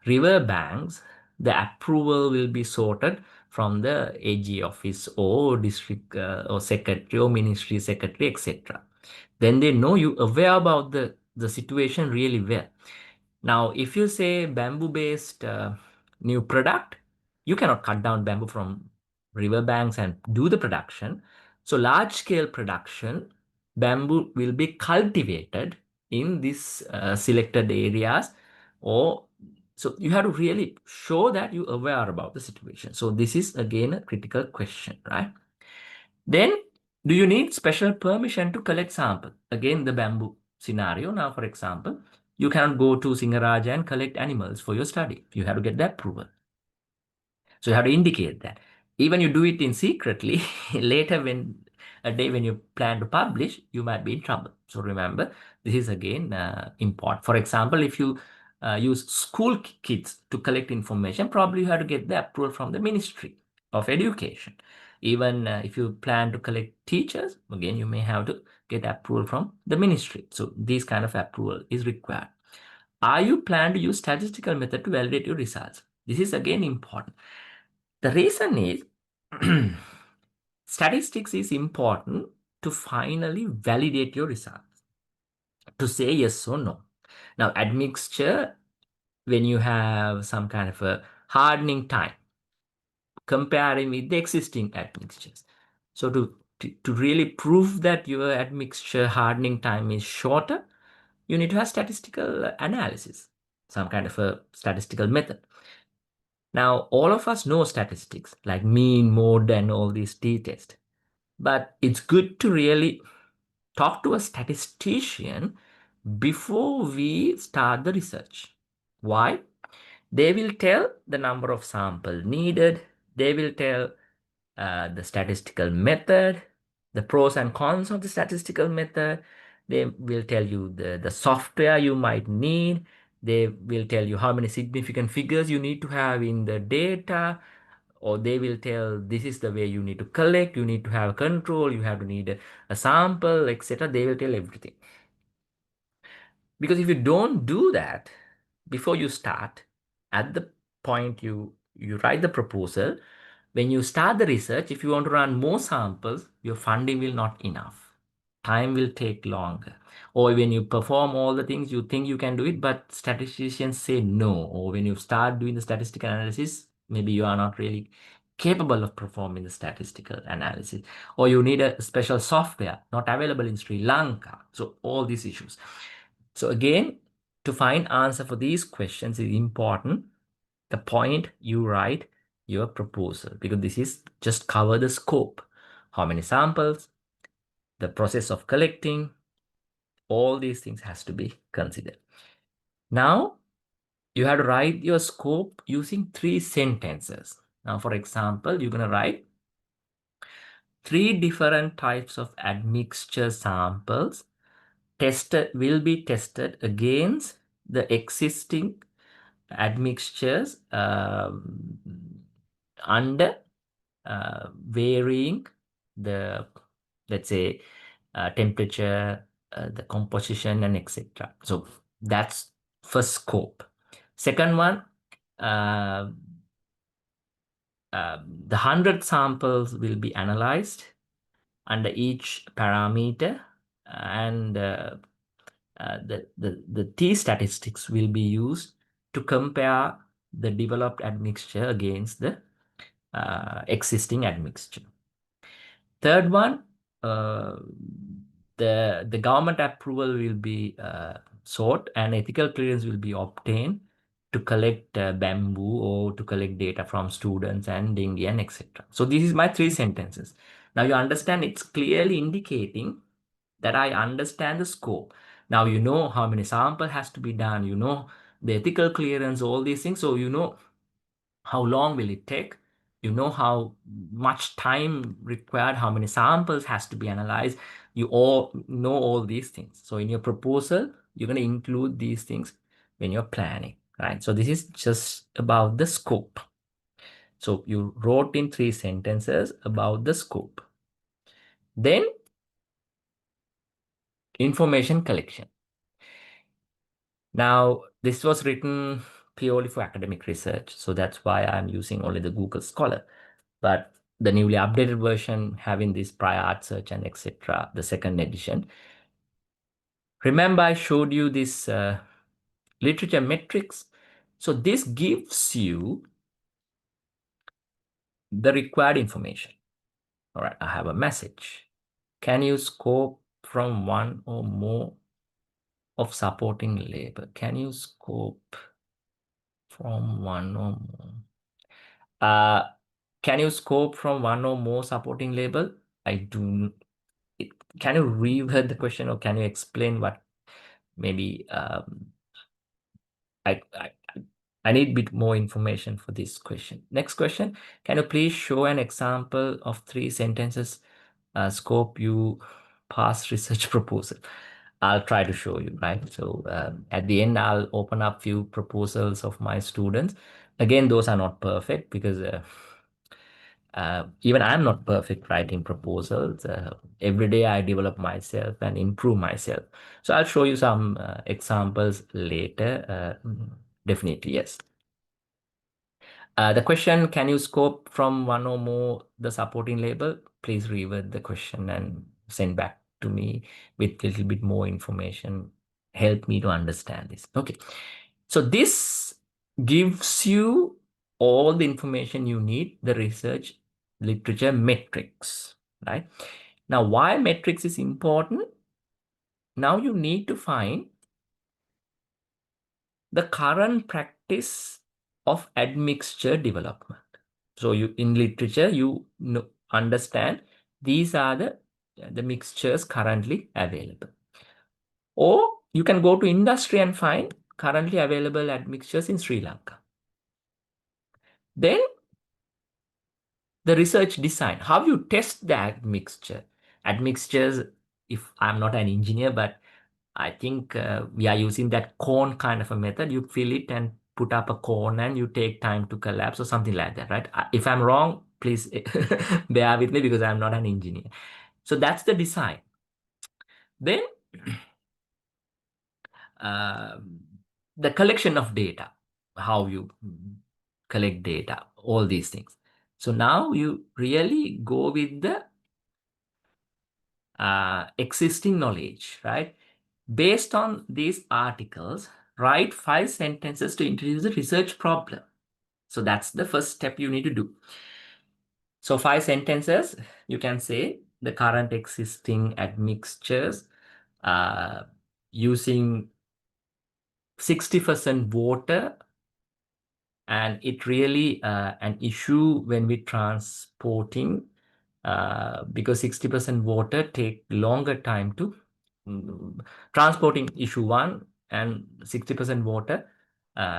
river banks. The approval will be sorted from the AG office or district or secretary or ministry secretary, etc. Then they know you aware about the situation really well. Now, if you say bamboo-based new product, you cannot cut down bamboo from riverbanks and do the production. So large-scale production, bamboo will be cultivated in these selected areas, or so you have to really show that you aware about the situation. So this is again a critical question, right? Then, do you need special permission to collect sample? Again, the bamboo scenario. Now, for example, you cannot go to Singaraja and collect animals for your study. You have to get the approval. So you have to indicate that. Even you do it in secretly, later when a day when you plan to publish, you might be in trouble. So remember, this is again important. For example, if you use school kids to collect information, probably you have to get the approval from the Ministry of Education. Even if you plan to collect teachers, again, you may have to get approval from the ministry. So this kind of approval is required. Are you plan to use statistical method to validate your results? This is again important. The reason is statistics is important to finally validate your results, to say yes or no. Now, admixture, when you have some kind of a hardening time, comparing with the existing admixtures. So to really prove that your admixture hardening time is shorter, you need to have statistical analysis, some kind of a statistical method. Now, all of us know statistics like mean, mode, and all these t-tests. But it's good to really talk to a statistician before we start the research. Why? They will tell the number of sample needed. They will tell the statistical method, the pros and cons of the statistical method. They will tell you the software you might need. They will tell you how many significant figures you need to have in the data, or they will tell this is the way you need to collect, you need to have control, you have to need a sample, etc. They will tell everything. Because if you don't do that before you start, at the point you write the proposal. When you start the research, if you want to run more samples, your funding will not enough. Time will take longer. Or when you perform all the things, you think you can do it, but statisticians say no. Or when you start doing the statistical analysis, maybe you are not really capable of performing the statistical analysis. Or you need a special software not available in Sri Lanka. So all these issues. So again, to find answer for these questions is important. The point you write your proposal, because this is just cover the scope. How many samples, the process of collecting, all these things has to be considered. Now you have to write your scope using 3 sentences. Now, for example, you're going to write 3 different types of admixture samples will be tested against the existing admixtures under varying the, let's say, temperature, the composition, and etc. So that's first scope. Second one, uh, the 100 samples will be analyzed under each parameter, and the T statistics will be used to compare the developed admixture against the existing admixture. Third one, uh, the government approval will be sought and ethical clearance will be obtained to collect bamboo or to collect data from students and dengue and etc. So this is my 3 sentences. Now you understand it's clearly indicating that I understand the scope. Now you know how many sample has to be done, you know the ethical clearance, all these things. So you know how long will it take, you know how much time required, how many samples has to be analyzed, you all know all these things. So in your proposal you're going to include these things when you're planning, right? So this is just about the scope. So you wrote in 3 sentences about the scope. Then information collection. Now this was written purely for academic research, so that's why I'm using only the Google Scholar. But the newly updated version having this prior art search and etc., the second edition. Remember I showed you this literature metrics. So this gives you the required information. All right, I have a message. Can you scope from one or more of supporting label? Can you scope from one or more? Can you scope from one or more supporting label? I do. Can you reword the question, or can you explain what maybe I I need a bit more information for this question. Next question, can you please show an example of 3 sentences scope you past research proposal? I'll try to show you, right? So at the end, I'll open up few proposals of my students. Again, those are not perfect because even I'm not perfect writing proposals. Every day I develop myself and improve myself. So I'll show you some examples later. Definitely, yes. The question, can you scope from one or more the supporting label? Please revert the question and send back to me with a little bit more information. Help me to understand this. Okay. So this gives you all the information you need, the research literature metrics, right? Now, why metrics is important? Now you need to find the current practice of admixture development. So you in literature, you know, understand these are the mixtures currently available. Or you can go to industry and find currently available admixtures in Sri Lanka. Then the research design, how you test the admixture. Admixtures, if I'm not an engineer, but I think we are using that cone kind of a method. You fill it and put up a cone and you take time to collapse or something like that, right? If I'm wrong, please bear with me because I'm not an engineer. So that's the design. Then uh, the collection of data, how you collect data, all these things. So now you really go with the existing knowledge, right? Based on these articles, write 5 sentences to introduce the research problem. So that's the first step you need to do. So 5 sentences, you can say the current existing admixtures using 60% water, and it really an issue when we transporting because 60% water take longer time to transporting issue one, and 60% water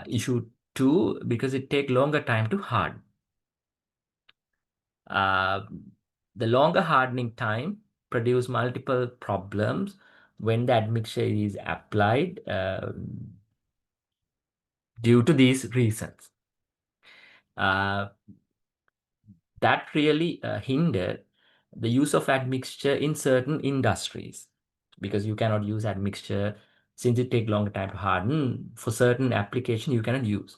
issue two, because it take longer time to harden. Uh, the longer hardening time produce multiple problems when the admixture is applied due to these reasons. That really hindered the use of admixture in certain industries, because you cannot use admixture since it take longer time to harden. For certain application you cannot use,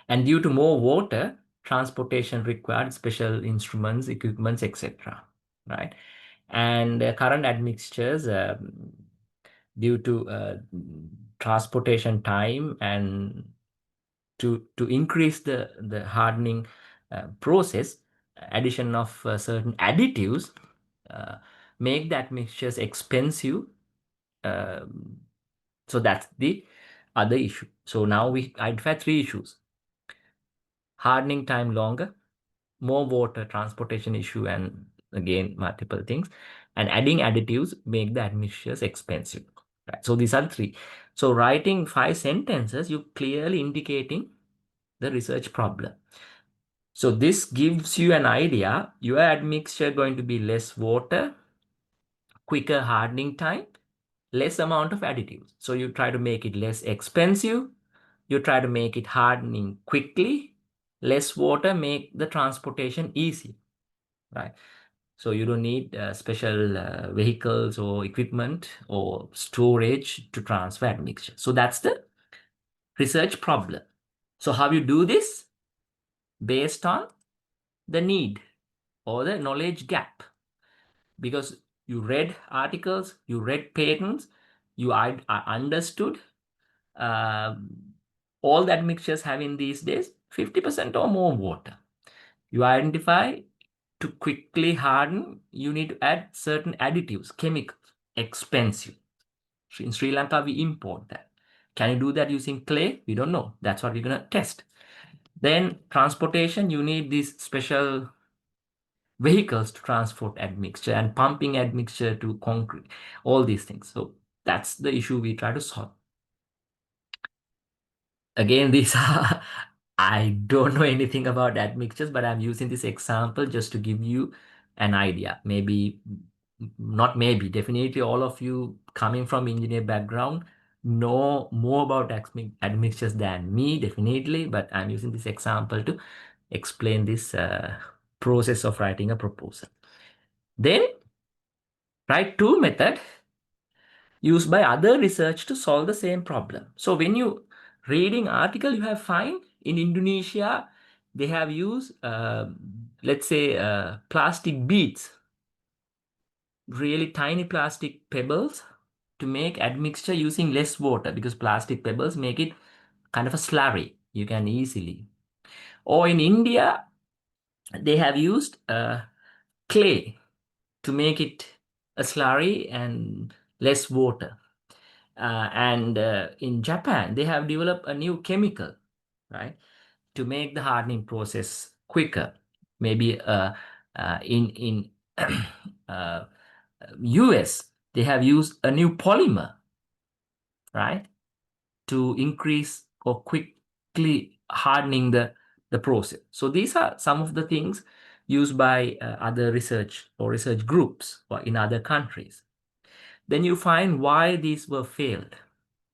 and due to more water, transportation required special instruments, equipments, etc., right? And current admixtures, due to transportation time and to increase the hardening process, addition of certain additives make that mixtures expensive. um, so that's the other issue. So now we identify 3 issues: hardening time longer, more water, transportation issue, and again multiple things, and adding additives make the admixtures expensive, right? So these are the 3. So writing 5 sentences, you clearly indicating the research problem. So this gives you an idea. Your admixture going to be less water, quicker hardening time, less amount of additives. So you try to make it less expensive. You try to make it hardening quickly. Less water make the transportation easy, right? So you don't need special vehicles or equipment or storage to transfer admixture. So that's the research problem. So how you do this? Based on the need or the knowledge gap, because you read articles, you read patents, you understood um, all that mixtures have in these days 50% or more water. You identify to quickly harden, you need to add certain additives, chemicals, expensive. So in Sri Lanka, we import that. Can you do that using clay? We don't know. That's what we're going to test. Then transportation, you need these special vehicles to transport admixture and pumping admixture to concrete, all these things. So that's the issue we try to solve. Again, these are, I don't know anything about admixtures, but I'm using this example just to give you an idea. Maybe, not maybe, definitely all of you coming from engineer background know more about admixtures than me, definitely, but I'm using this example to explain this process of writing a proposal. Then write 2 methods used by other research to solve the same problem. So when you reading article, you have find in Indonesia, they have used, let's say, plastic beads, really tiny plastic pebbles to make admixture using less water, because plastic pebbles make it kind of a slurry. You can easily. Or in India, they have used clay to make it a slurry and less water. And in Japan, they have developed a new chemical, right, to make the hardening process quicker. Maybe in uh, US, they have used a new polymer, right, to increase or quickly hardening the process. So these are some of the things used by other research or research groups or in other countries. Then you find why these were failed,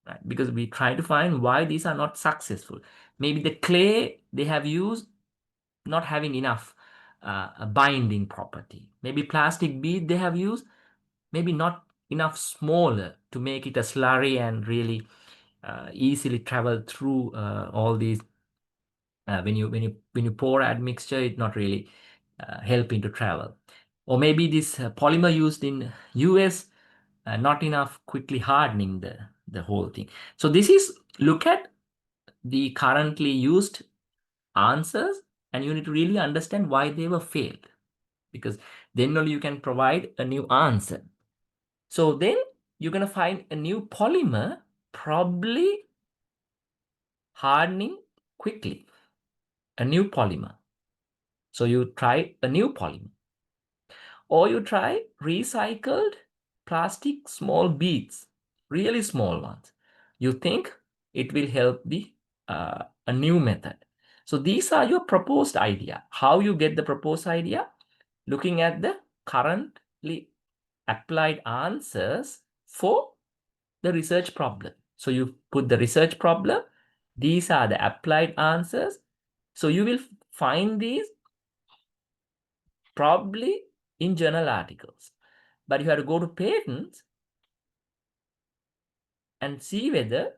right? Because we try to find why these are not successful. Maybe the clay they have used not having enough a binding property. Maybe plastic bead they have used maybe not enough smaller to make it a slurry and really easily travel through all these when you pour admixture, it not really helping to travel. Or maybe this polymer used in US not enough quickly hardening the whole thing. So this is look at the currently used answers, and you need to really understand why they were failed, because then only you can provide a new answer. So then you're going to find a new polymer, probably hardening quickly, a new polymer. So you try a new polymer, or you try recycled plastic small beads, really small ones. You think it will help the a new method. So these are your proposed idea. How you get the proposed idea? Looking at the currently applied answers for the research problem. So you put the research problem. These are the applied answers. So you will find these probably in journal articles. But you have to go to patents and see whether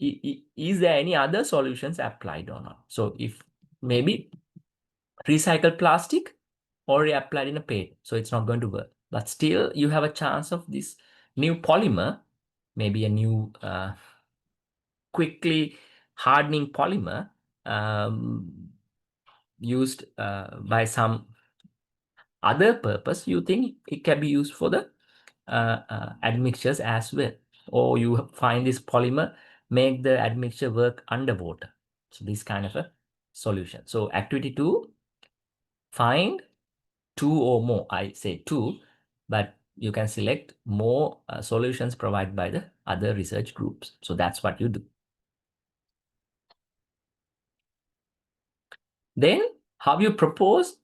is there any other solutions applied or not. So if maybe recycled plastic already applied in a patent, so it's not going to work. But still, you have a chance of this new polymer, maybe a new quickly hardening polymer used by some other purpose. You think it can be used for the admixtures as well, or you find this polymer make the admixture work underwater. So this kind of a solution. So activity 2, find 2 or more. I say 2, but you can select more solutions provided by the other research groups. So that's what you do. Then how you propose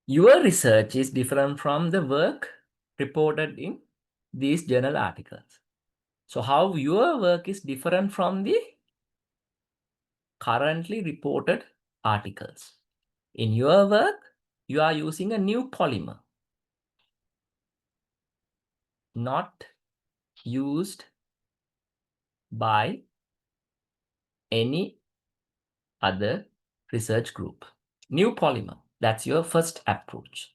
your research is different from the work reported in these journal articles. So how your work is different from the currently reported articles. In your work, you are using a new polymer, not used by any other research group. New polymer, that's your first approach.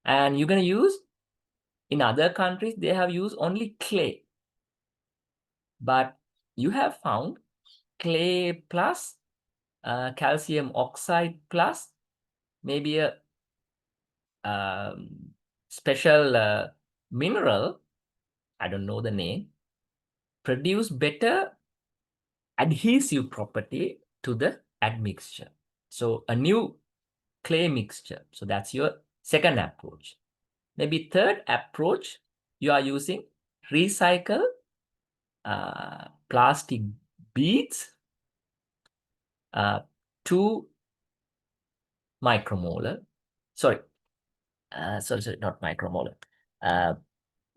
And you're going to use, in other countries, they have used only clay. But you have found clay plus calcium oxide plus maybe a special mineral, I don't know the name, produce better adhesive property to the admixture. So a new clay mixture. So that's your second approach. Maybe third approach, you are using recycle plastic beads, 2 micromolar. Sorry, not micromolar.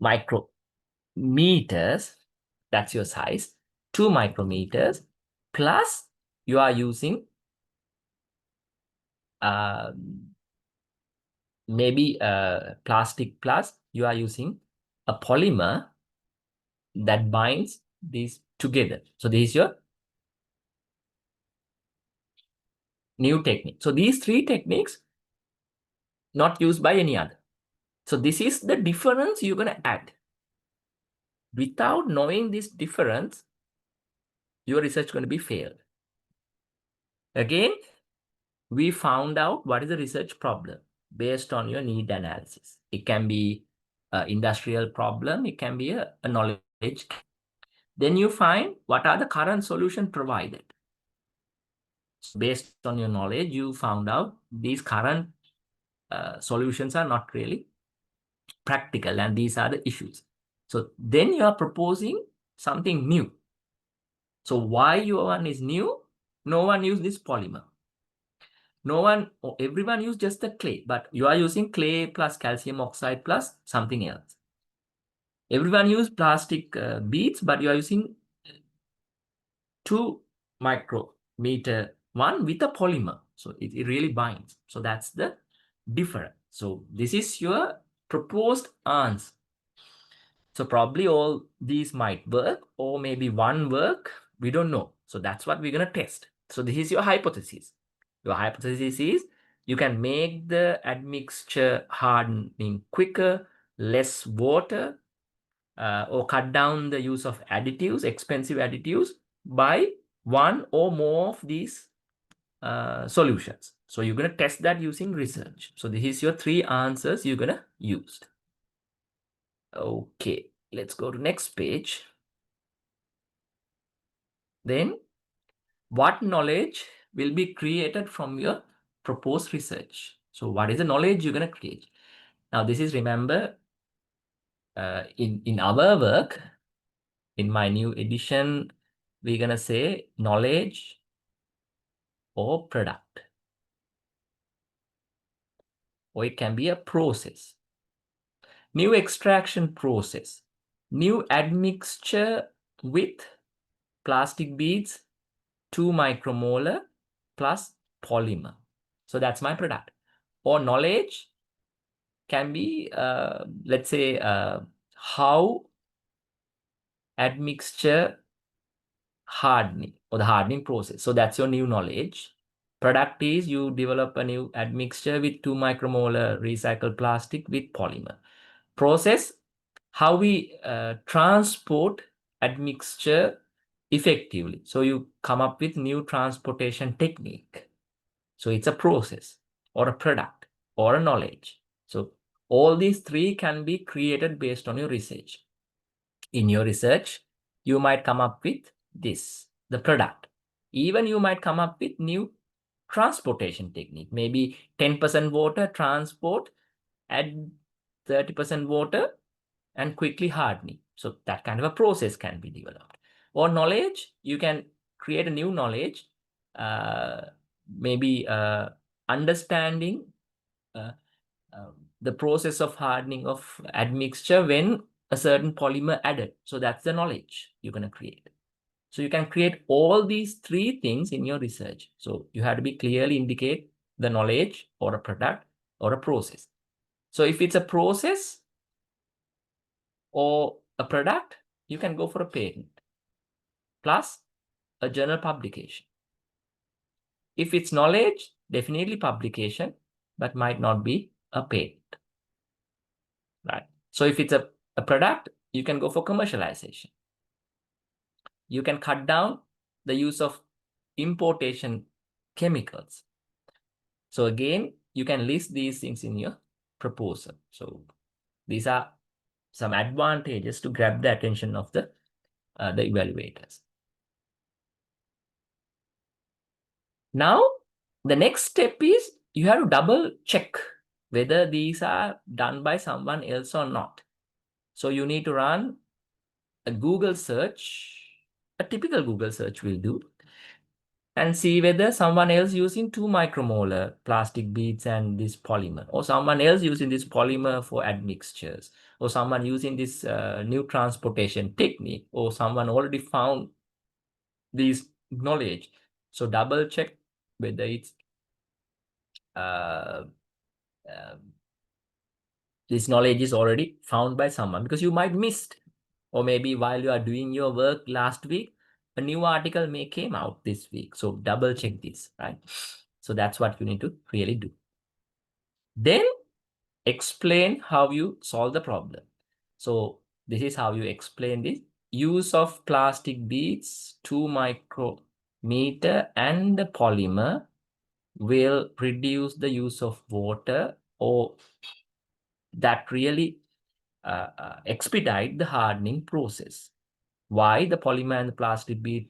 Micrometers. That's your size. 2 micrometers. Plus, you are using maybe plastic, plus you are using a polymer that binds these together. So this is your new technique. So these 3 techniques not used by any other. So this is the difference you're going to add. Without knowing this difference, your research is going to be failed. Again, we found out what is the research problem based on your need analysis. It can be an industrial problem. It can be a knowledge. Then you find what are the current solutions provided. So based on your knowledge, you found out these current solutions are not really practical, and these are the issues. So then you are proposing something new. So why your one is new? No one used this polymer. No one, or everyone used just the clay, but you are using clay plus calcium oxide plus something else. Everyone used plastic beads, but you are using 2 micrometer one with a polymer. So it really binds. So that's the difference. So this is your proposed answer. So probably all these might work, or maybe one work, We don't know. So that's what we're going to test. So this is your hypothesis. Your hypothesis is you can make the admixture hardening quicker, less water, or cut down the use of additives, expensive additives, by one or more of these solutions. So you're going to test that using research. So this is your 3 answers you're going to use. Okay, let's go to next page. Then what knowledge will be created from your proposed research? So what is the knowledge you're going to create? Now this is, remember, in our work, in my new edition, we're going to say knowledge or product, or it can be a process. New extraction process, new admixture with plastic beads, 2 micromolar plus polymer. So that's my product. Or knowledge can be, let's say, how admixture hardening, or the hardening process. So that's your new knowledge. Product is you develop a new admixture with 2 micromolar recycled plastic with polymer. Process, how we transport admixture effectively. So you come up with new transportation technique. So it's a process or a product or a knowledge. So all these 3 can be created based on your research. In your research, you might come up with this, the product. Even you might come up with new transportation technique, maybe 10% water transport, add 30% water, and quickly hardening. So that kind of a process can be developed. Or knowledge, you can create a new knowledge, maybe understanding uh, the process of hardening of admixture when a certain polymer added. So that's the knowledge you're going to create. So you can create all these 3 things in your research. So you have to be clearly indicate the knowledge or a product or a process. So if it's a process or a product, you can go for a patent plus a journal publication. If it's knowledge, definitely publication, but might not be a patent, right? So if it's a product, you can go for commercialization. You can cut down the use of importation chemicals. So again, you can list these things in your proposal. So these are some advantages to grab the attention of the evaluators. Now, the next step is you have to double check whether these are done by someone else or not. So you need to run a Google search, a typical Google search will do, and see whether someone else using 2 micromolar plastic beads and this polymer, or someone else using this polymer for admixtures, or someone using this new transportation technique, or someone already found this knowledge. So double check whether it's uh, this knowledge is already found by someone, because you might missed, or maybe while you are doing your work last week, a new article may came out this week. So double check this, right? So that's what you need to really do. Then explain how you solve the problem. So this is how you explain this. Use of plastic beads, 2 micrometer, and the polymer will reduce the use of water, or that really expedite the hardening process. Why? The polymer and the plastic bead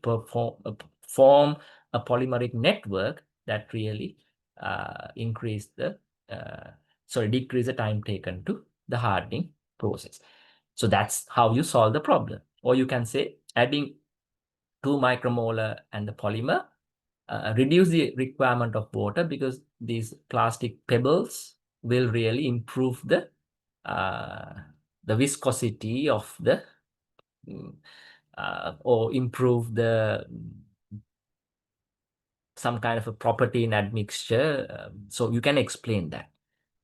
form a polymeric network that really decrease the time taken to the hardening process. So that's how you solve the problem. Or you can say adding 2 micromolar and the polymer reduce the requirement of water, because these plastic pebbles will really improve the viscosity of the or improve the some kind of a property in admixture. So you can explain that.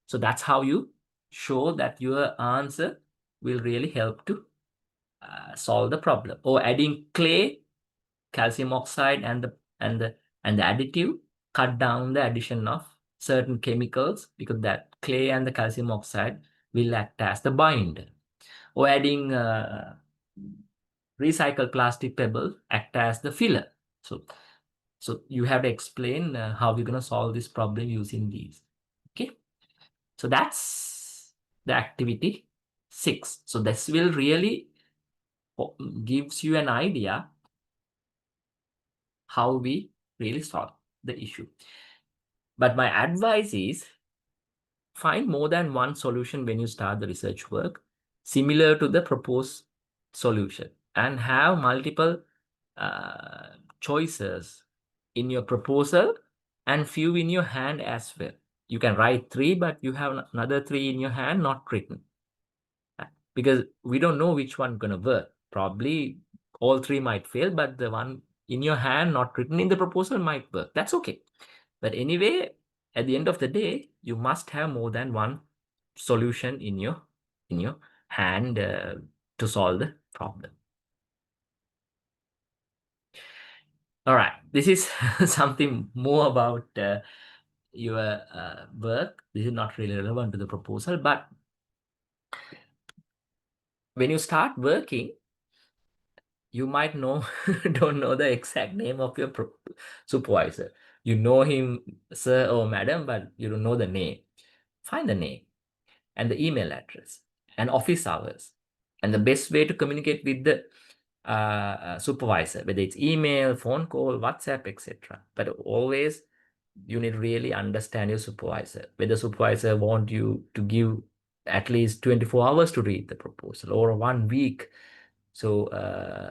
So that's how you show that your answer will really help to solve the problem. Or adding clay calcium oxide and the additive cut down the addition of certain chemicals, because that clay and the calcium oxide will act as the binder. Or adding recycled plastic pebble act as the filler. So you have to explain how we're going to solve this problem using these. Okay. So that's the activity 6. So this will really gives you an idea how we really solve the issue. But my advice is find more than one solution when you start the research work, similar to the proposed solution, and have multiple choices in your proposal and few in your hand as well. You can write 3, but you have another 3 in your hand not written, because we don't know which one gonna work. Probably all 3 might fail, but the one in your hand not written in the proposal might work. That's okay. But anyway, at the end of the day, you must have more than one solution in your hand to solve the problem. All right, this is something more about your work. This is not really relevant to the proposal, but when you start working, you might know don't know the exact name of your supervisor. You know him, sir or madam, but you don't know the name. Find the name and the email address and office hours, and the best way to communicate with the supervisor, whether it's email, phone call, WhatsApp, etc. But always you need to really understand your supervisor. Whether supervisor want you to give at least 24 hours to read the proposal or 1 week. So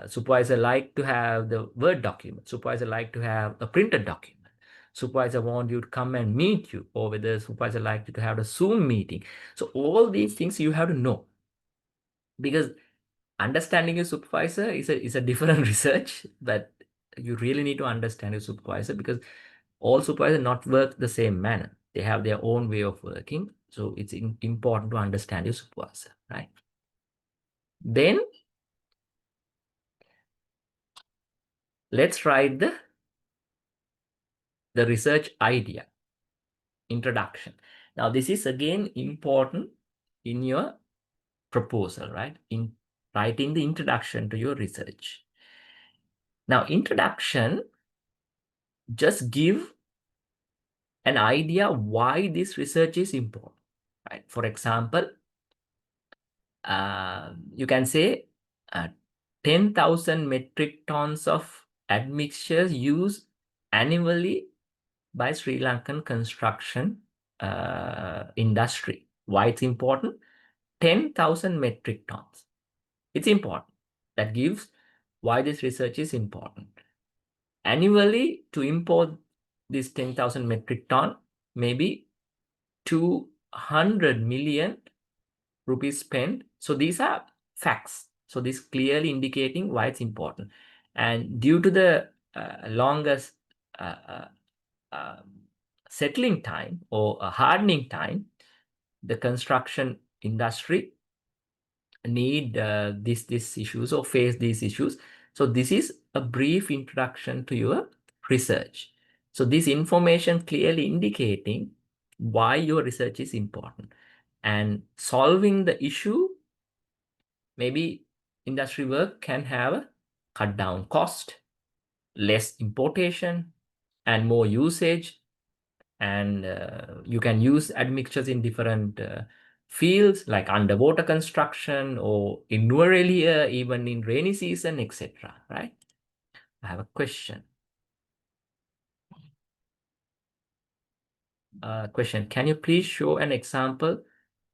supervisor like to have the Word document. Supervisor like to have a printed document. Supervisor want you to come and meet you, or whether supervisor like you to have a Zoom meeting. So all these things you have to know, because understanding your supervisor is a different research, but you really need to understand your supervisor, because all supervisors not work the same manner. They have their own way of working. So it's important to understand your supervisor, right? Then let's write the research idea, introduction. Now this is again important in your proposal, right? In writing the introduction to your research. Now introduction just give an idea why this research is important, right? For example, you can say 10,000 metric tons of admixtures used annually by Sri Lankan construction industry. Why it's important? 10,000 metric tons. It's important. That gives why this research is important. Annually, to import this 10,000 metric ton, maybe 200 million rupees spent. So these are facts. So this clearly indicating why it's important. And due to the longest uh, settling time or a hardening time, the construction industry need these issues or face these issues. So this is a brief introduction to your research. So this information clearly indicating why your research is important, and solving the issue. Maybe industry work can have a cut down cost, less importation, and more usage. And you can use admixtures in different fields like underwater construction or in New area, even in rainy season, etc. Right? I have a question. Question. Can you please show an example?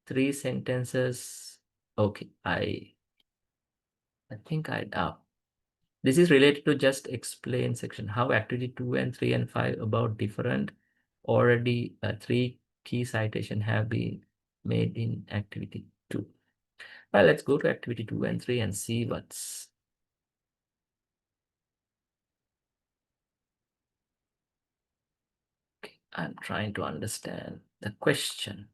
3 sentences. Okay, I think this is related to just explain section. How activity 2 and 3 and 5 about different already 3 key citation have been made in activity 2. Well, let's go to activity 2 and 3 and see what's. Okay, I'm trying to understand the question.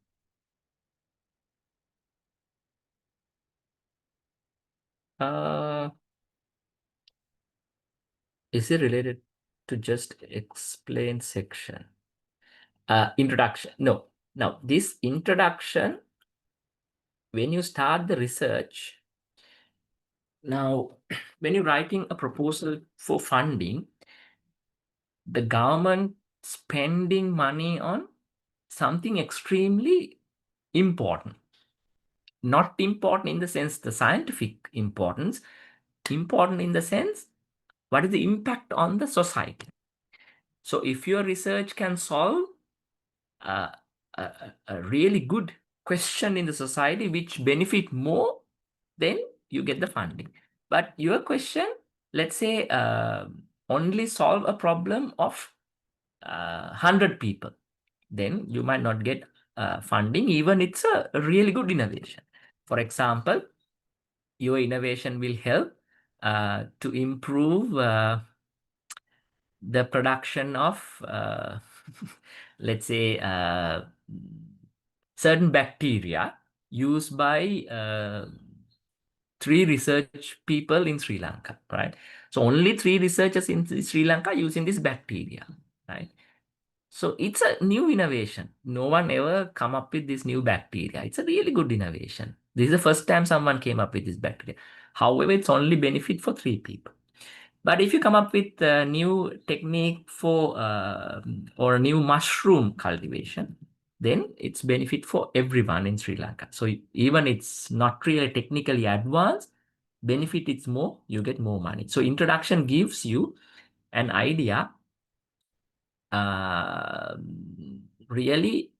Uh, Is it related to just explain section? Introduction. No. Now, this introduction, when you start the research, now, when you're writing a proposal for funding, the government spending money on something extremely important. Not important in the sense the scientific importance, important in the sense what is the impact on the society. So if your research can solve a, a really good question in the society which benefit more, then you get the funding. But your question, let's say, only solve a problem of 100 people, then you might not get funding, even it's a really good innovation. For example, your innovation will help to improve the production of, let's say, certain bacteria used by 3 research people in Sri Lanka, right? So only 3 researchers in Sri Lanka using this bacteria, right? So it's a new innovation. No one ever come up with this new bacteria. It's a really good innovation. This is the first time someone came up with this bacteria. However, it's only benefit for 3 people. But if you come up with a new technique for or a new mushroom cultivation, then it's benefit for everyone in Sri Lanka. So even it's not really technically advanced, benefit it's more, you get more money. So introduction gives you an idea. Really,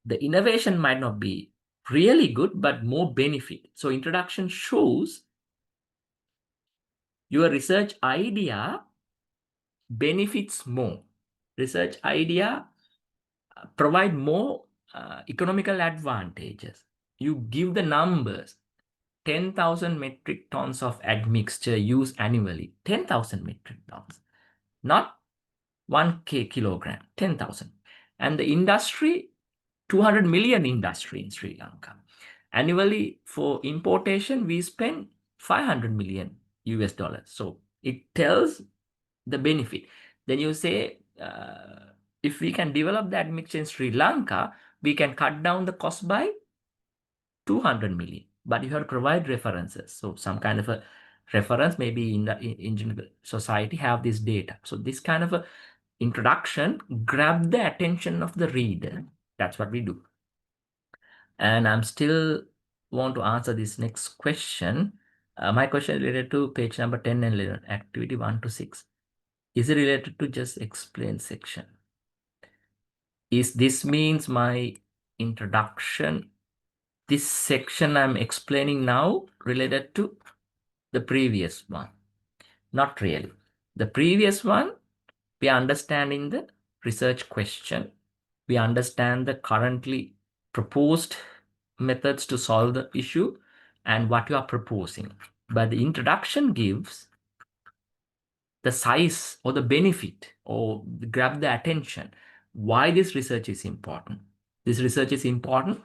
the innovation might not be really good, but more benefit. So introduction shows your research idea benefits more. Research idea provide more economical advantages. You give the numbers. 10,000 metric tons of admixture used annually. 10,000 metric tons. Not 1K kilogram, 10,000. And the industry, 200 million industry in Sri Lanka. Annually for importation, we spend 500 million US dollars. So it tells the benefit. Then you say, if we can develop that mixture in Sri Lanka, we can cut down the cost by 200 million. But you have to provide references. So some kind of a reference, maybe in the engineering society have this data. So this kind of a introduction grab the attention of the reader. That's what we do. And I'm still want to answer this next question. My question is related to page number 10 and 11, activity 1 to 6. Is it related to just explain section? Is this means my introduction, this section I'm explaining now related to the previous one? Not really. The previous one, we are understanding the research question. We understand the currently proposed methods to solve the issue and what you are proposing. But the introduction gives the size or the benefit or grab the attention. Why this research is important? This research is important.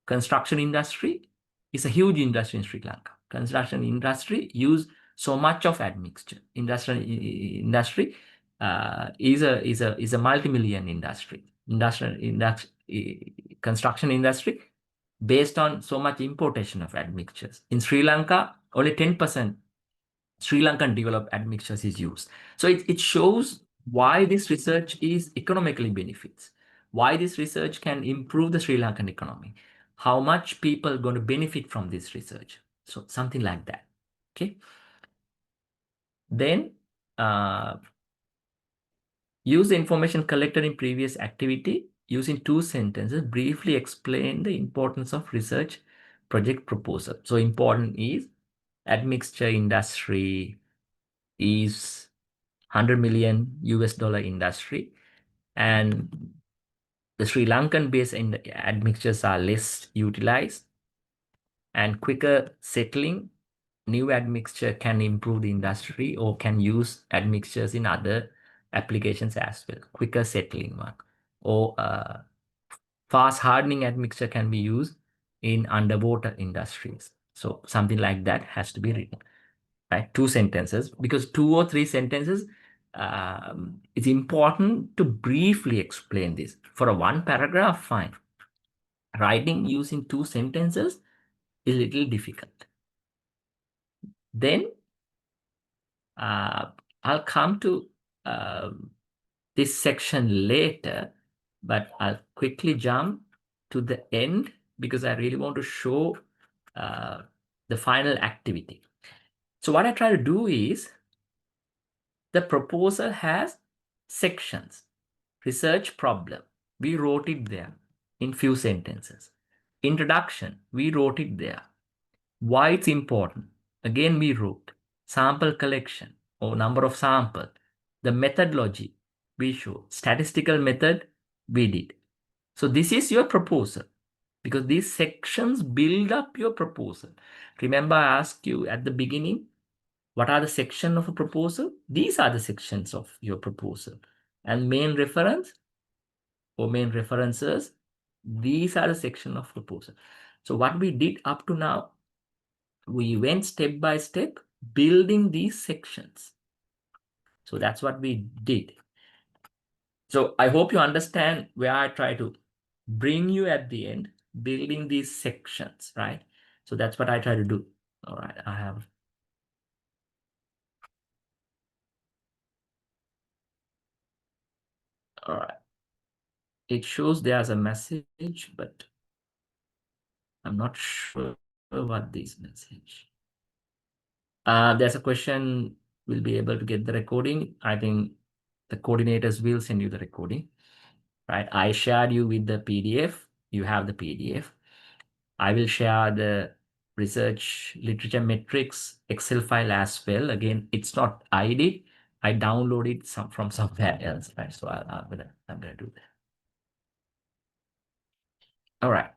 Construction industry is a huge industry in Sri Lanka. Construction industry use so much of admixture. Industry is a multi-million industry. Construction industry based on so much importation of admixtures. In Sri Lanka, only 10% Sri Lankan developed admixtures is used. So it shows why this research is economically benefits, why this research can improve the Sri Lankan economy, how much people are going to benefit from this research. So something like that. Okay. Then use the information collected in previous activity using 2 sentences, briefly explain the importance of research project proposal. So important is admixture industry is 100 million US dollar industry, and the Sri Lankan based admixtures are less utilized and quicker settling. New admixture can improve the industry or can use admixtures in other applications as well. Quicker settling one or fast hardening admixture can be used in underwater industries. So something like that has to be written. right? 2 sentences, because 2 or 3 sentences, it's important to briefly explain this. For a 1 paragraph, fine. Writing using 2 sentences is a little difficult. Then I'll come to this section later, but I'll quickly jump to the end because I really want to show the final activity. So what I try to do is, the proposal has sections. Research problem, we wrote it there in few sentences. Introduction, we wrote it there. Why it's important, again we wrote. Sample collection or number of sample. The methodology, we show. Statistical method, we did. So this is your proposal, because these sections build up your proposal. Remember, I asked you at the beginning, what are the sections of a proposal? These are the sections of your proposal. And main reference or main references, these are the section of proposal. So what we did up to now, we went step by step building these sections. So that's what we did. So I hope you understand where I try to bring you at the end, building these sections, right? So that's what I try to do. All right, I have. All right. It shows there's a message, but I'm not sure what this message. There's a question, will be able to get the recording. I think the coordinators will send you the recording, right? I shared you with the PDF. You have the PDF. I will share the research literature metrics Excel file as well. Again, it's not I did. I downloaded from somewhere else, right? So I'm gonna do that. All right.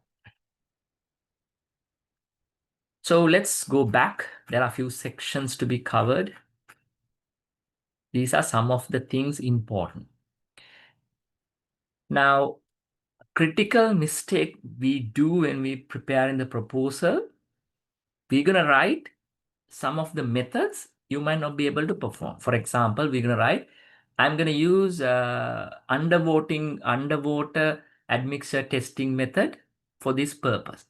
So let's go back. There are a few sections to be covered. These are some of the things important. Now, critical mistake we do when we prepare in the proposal, we're going to write some of the methods you might not be able to perform. For example, we're going to write, I'm going to use underwater admixture testing method for this purpose.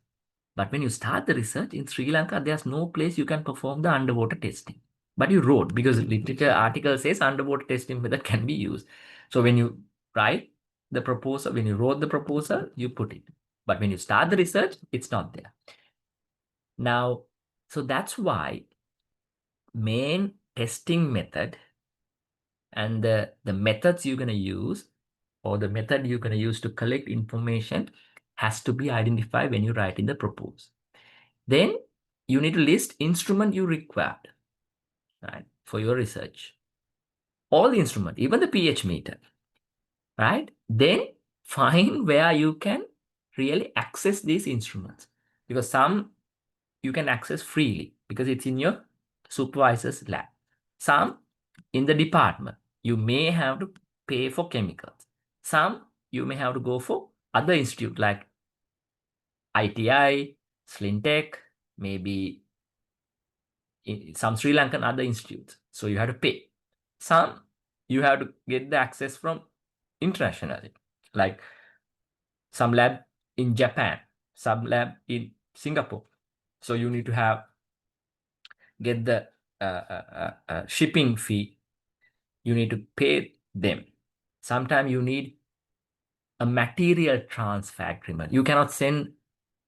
But when you start the research in Sri Lanka, there's no place you can perform the underwater testing. But you wrote, because literature article says underwater testing method can be used. So when you write the proposal, when you wrote the proposal, you put it. But when you start the research, it's not there. Now, so that's why main testing method and the methods you're going to use, or the method you're going to use to collect information, has to be identified when you write in the proposal. Then you need to list instrument you required, right, for your research. All the instrument, even the pH meter, right? Then find where you can really access these instruments, because some you can access freely because it's in your supervisor's lab. Some in the department, you may have to pay for chemicals. Some you may have to go for other institute like ITI, Slintech, maybe in some Sri Lankan other institutes. So you have to pay. Some you have to get the access from internationally, like some lab in Japan, some lab in Singapore. So you need to get the shipping fee. You need to pay them. Sometimes you need a material transfer agreement. You cannot send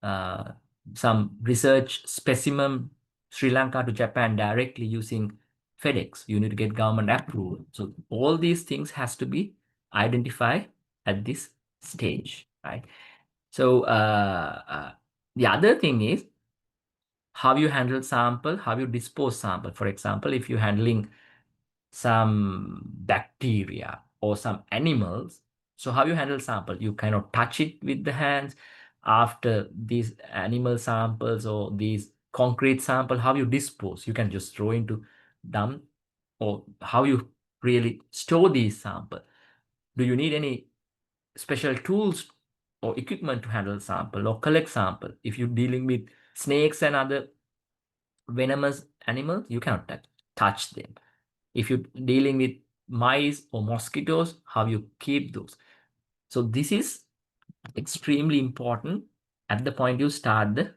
uh, some research specimen Sri Lanka to Japan directly using FedEx. You need to get government approval. So all these things has to be identified at this stage, right? So the other thing is how you handle sample, how you dispose sample. For example, if you're handling some bacteria or some animals, so how you handle sample? You kind of touch it with the hands. After these animal samples or these concrete sample, how you dispose? You can just throw into dump, or how you really store these sample? Do you need any special tools or equipment to handle sample or collect sample? If you're dealing with snakes and other venomous animals, you cannot touch them. If you're dealing with mice or mosquitoes, how you keep those. So this is extremely important at the point you start the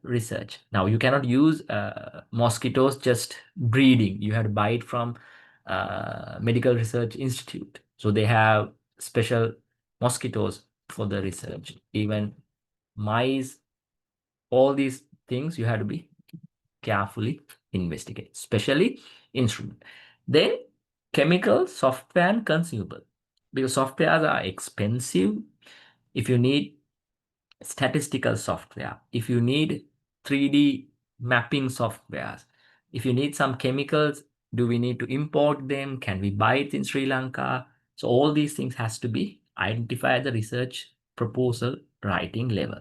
research. Now you cannot use mosquitoes just breeding. You have to buy it from Medical Research Institute. So they have special mosquitoes for the research. Even mice, all these things you have to be carefully investigate, especially instrument. Then chemical, software, and consumable. Because softwares are expensive. If you need statistical software, if you need 3D mapping softwares, if you need some chemicals, do we need to import them? Can we buy it in Sri Lanka? So all these things has to be identified at the research proposal writing level.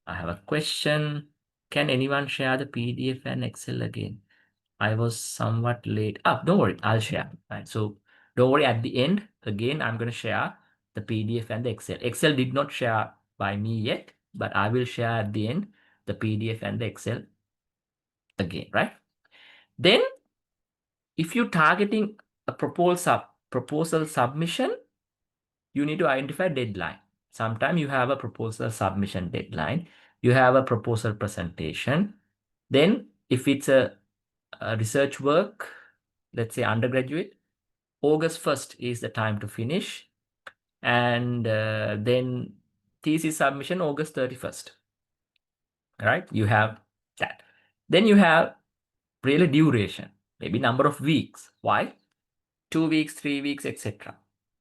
I have a question. Can anyone share the PDF and Excel again? I was somewhat late. Don't worry, I'll share. Right. So don't worry, at the end, again, I'm going to share the PDF and the Excel. Excel did not share by me yet, but I will share at the end the PDF and the Excel again, right? Then if you're targeting a proposal submission, you need to identify deadline. Sometimes you have a proposal submission deadline, you have a proposal presentation. Then if it's a research work, let's say undergraduate, August 1st is the time to finish. And then thesis submission, August 31st, right? You have that. Then you have really duration, maybe number of weeks. Why? 2 weeks, 3 weeks, etc.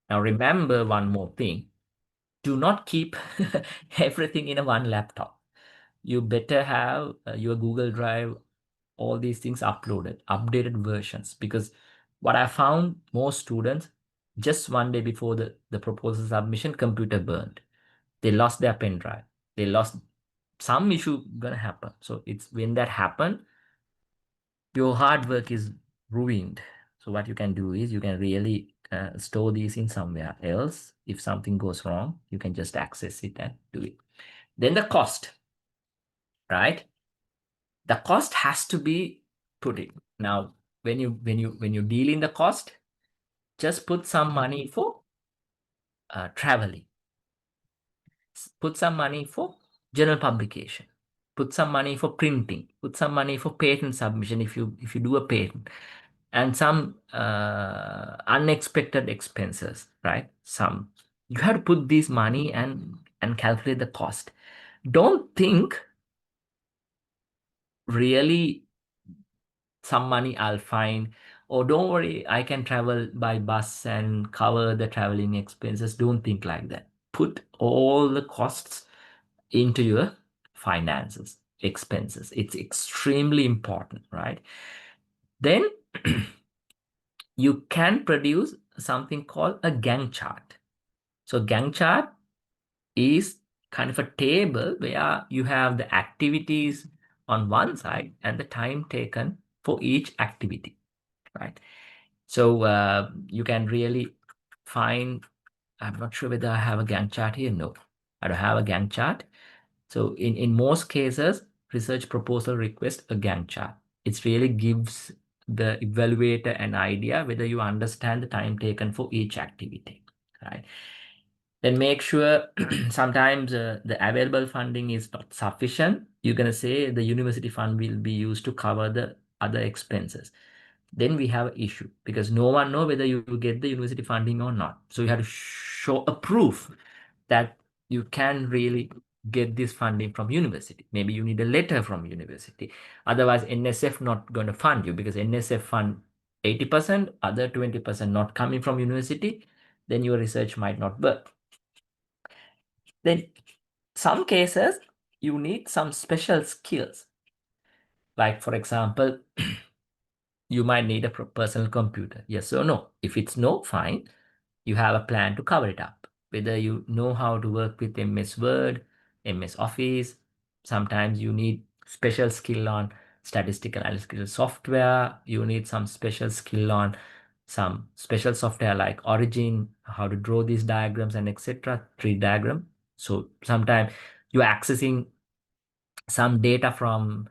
Now remember one more thing. Do not keep everything in a one laptop. You better have your Google Drive, all these things uploaded, updated versions, because what I found, most students, just one day before the proposal submission, computer burned. They lost their pen drive. They lost some issue gonna happen. So it's when that happen, your hard work is ruined. So what you can do is you can really store these in somewhere else. If something goes wrong, you can just access it and do it. Then the cost, right? The cost has to be put in. Now, when you deal in the cost, just put some money for traveling. Put some money for journal publication. Put some money for printing. Put some money for patent submission if you do a patent, and some unexpected expenses, right? Some you have to put this money and calculate the cost. Don't think really some money I'll find, or don't worry, I can travel by bus and cover the traveling expenses. Don't think like that. Put all the costs into your finances, expenses. It's extremely important, right? Then you can produce something called a Gantt chart. So Gantt chart is kind of a table where you have the activities on one side and the time taken for each activity, right? So you can really find, I'm not sure whether I have a Gantt chart here. No, I don't have a Gantt chart. So in most cases, research proposal request a Gantt chart. It really gives the evaluator an idea whether you understand the time taken for each activity, right? Then make sure sometimes the available funding is not sufficient. You're going to say the university fund will be used to cover the other expenses. Then we have an issue because no one know whether you will get the university funding or not. So you have to show a proof that you can really get this funding from university. Maybe you need a letter from university. Otherwise, NSF not going to fund you because NSF fund 80%, other 20% not coming from university, then your research might not work. Then some cases, you need some special skills. Like for example, you might need a personal computer. Yes or no? If it's no, fine. You have a plan to cover it up. Whether you know how to work with MS Word, MS Office, sometimes you need special skill on statistical analytical software. You need some special skill on some special software like Origin, how to draw these diagrams and etc. Tree diagram. So sometimes you're accessing some data from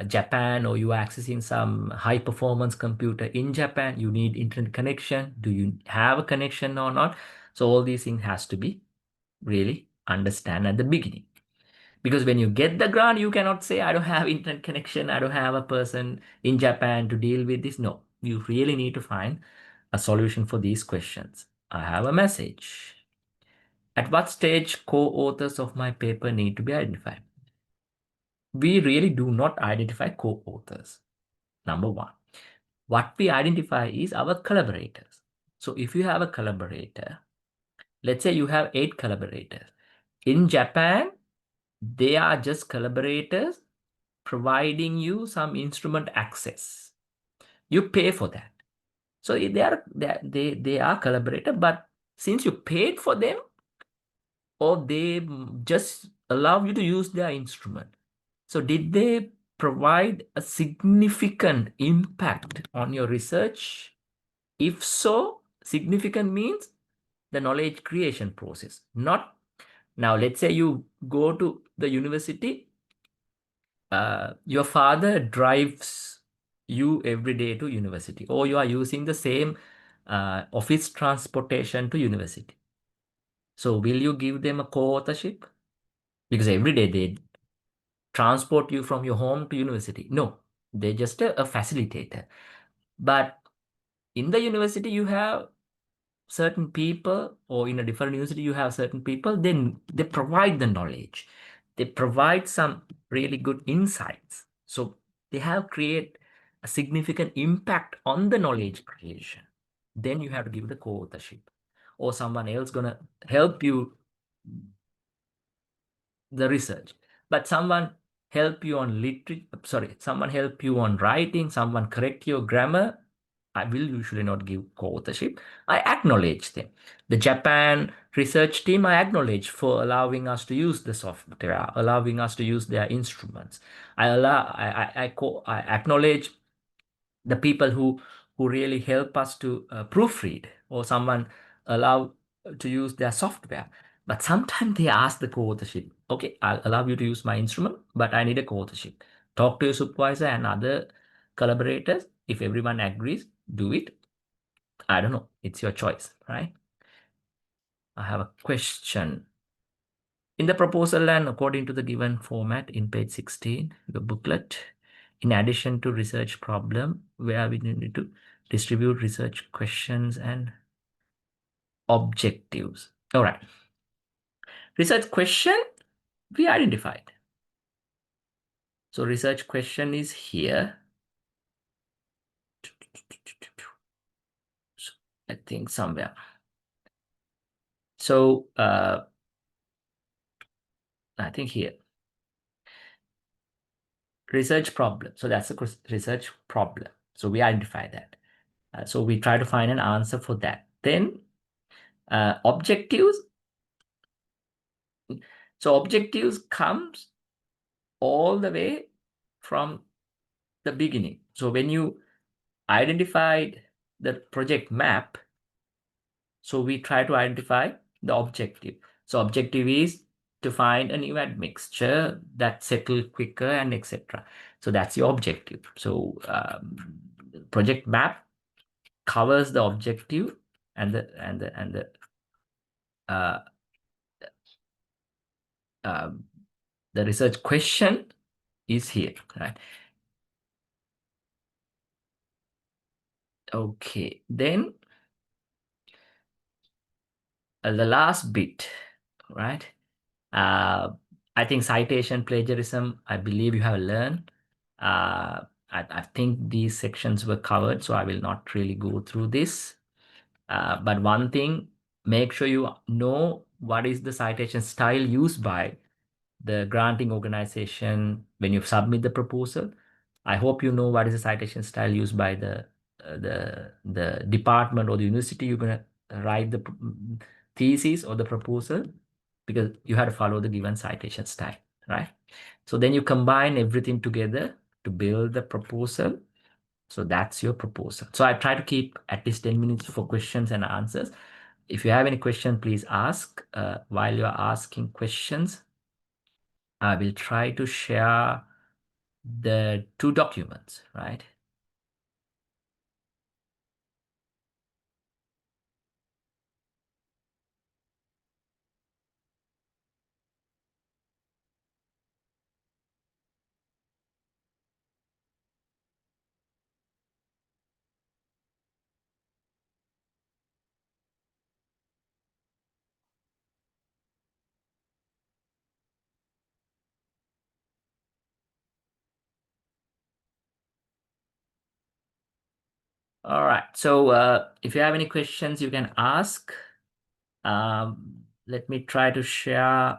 Japan, or you are accessing some high performance computer in Japan, you need internet connection. Do you have a connection or not? So all these things has to be really understand at the beginning. Because when you get the grant, you cannot say, I don't have internet connection, I don't have a person in Japan to deal with this. No, you really need to find a solution for these questions. I have a message. At what stage co-authors of my paper need to be identified? We really do not identify co-authors. Number one. What we identify is our collaborators. So if you have a collaborator, let's say you have 8 collaborators. In Japan, they are just collaborators providing you some instrument access. You pay for that. So they are collaborator, but since you paid for them, or they just allow you to use their instrument. So did they provide a significant impact on your research? If so, significant means the knowledge creation process. Not now, let's say you go to the university, your father drives you every day to university, or you are using the same office transportation to university. So will you give them a co-authorship? Because every day they transport you from your home to university. No, they're just a facilitator. But in the university, you have certain people, or in a different university you have certain people, then they provide the knowledge, they provide some really good insights, so they have create a significant impact on the knowledge creation. Then you have to give the co-authorship, or someone else gonna help you the research. But someone help you on someone help you on writing, someone correct your grammar, I will usually not give co-authorship. I acknowledge them. The Japan research team, I acknowledge for allowing us to use the software, allowing us to use their instruments. I acknowledge the people who really help us to proofread, or someone allow to use their software. But sometimes they ask the co-authorship. Okay, I'll allow you to use my instrument, but I need a co-authorship. Talk to your supervisor and other collaborators. If everyone agrees, do it. I don't know. It's your choice, right? I have a question. In the proposal and according to the given format in page 16, the booklet, in addition to research problem, where we need to distribute research questions and objectives. All right. Research question, we identified. So research question is here. So I think somewhere. So I think here. Research problem. So that's a research problem. So we identify that. So we try to find an answer for that. Then objectives. So objectives comes all the way from the beginning. So when you identified the project map, so we try to identify the objective. So objective is to find a new admixture that settle quicker and etc. So that's your objective. So project map covers the objective and the uh, the research question is here, right? Okay, then the last bit, right? I think citation plagiarism, I believe you have learned. I think these sections were covered, so I will not really go through this. But one thing, make sure you know what is the citation style used by the granting organization when you submit the proposal. I hope you know what is the citation style used by the department or the university you're going to write the thesis or the proposal, because you have to follow the given citation style, right? So then you combine everything together to build the proposal. So that's your proposal. So I try to keep at least 10 minutes for questions and answers. If you have any question, please ask. While you're asking questions, I will try to share the two documents, right? All right. So if you have any questions, you can ask. Let me try to share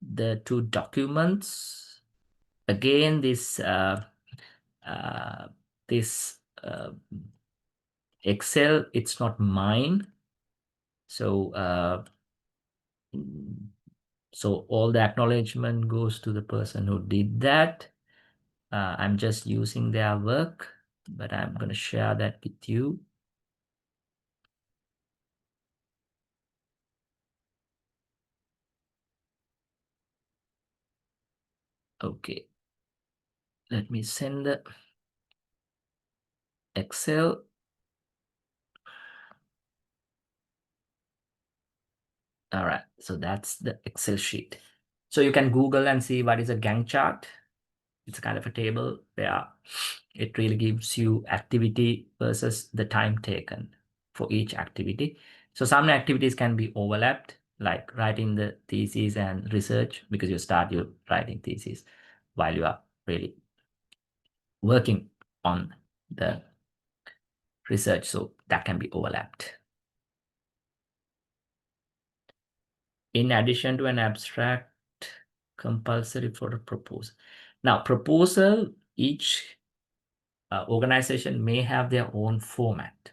the two documents. Again, uh, this Excel, it's not mine. So so all the acknowledgement goes to the person who did that. I'm just using their work, but I'm going to share that with you. Okay. Let me send the Excel. All right. So that's the Excel sheet. So you can Google and see what is a Gantt chart. It's kind of a table where it really gives you activity versus the time taken for each activity. So some activities can be overlapped, like writing the thesis and research, because you start your writing thesis while you are really working on the research. So that can be overlapped. In addition to an abstract, compulsory for a proposal. Now, proposal, each organization may have their own format.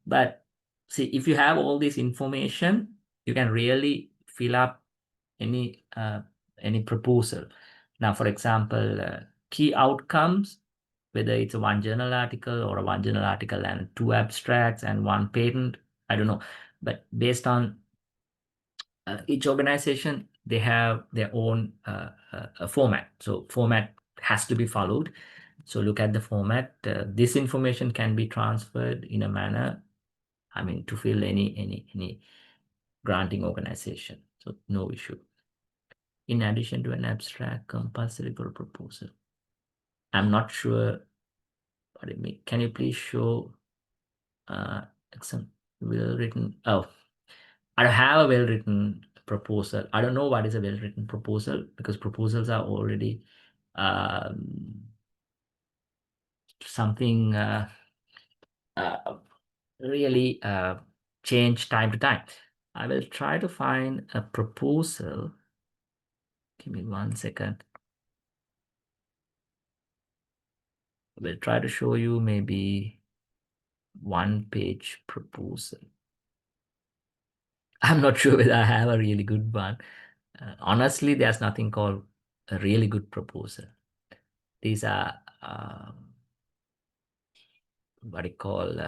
But see, if you have all this information, you can really fill up any proposal. Now, for example, key outcomes, whether it's a one journal article or a one journal article and two abstracts and one patent, I don't know. But based on each organization, they have their own format. So format has to be followed. So look at the format. This information can be transferred in a manner, I mean, to fill any granting organization. So no issue. In addition to an abstract, compulsory for a proposal. I'm not sure what it means. Can you please show some well-written? Oh, I don't have a well-written proposal. I don't know what is a well-written proposal because proposals are already something uh, really change time to time. I will try to find a proposal. Give me 1 second. I will try to show you maybe one-page proposal. I'm not sure whether I have a really good one. Honestly, there's nothing called a really good proposal. These are what I call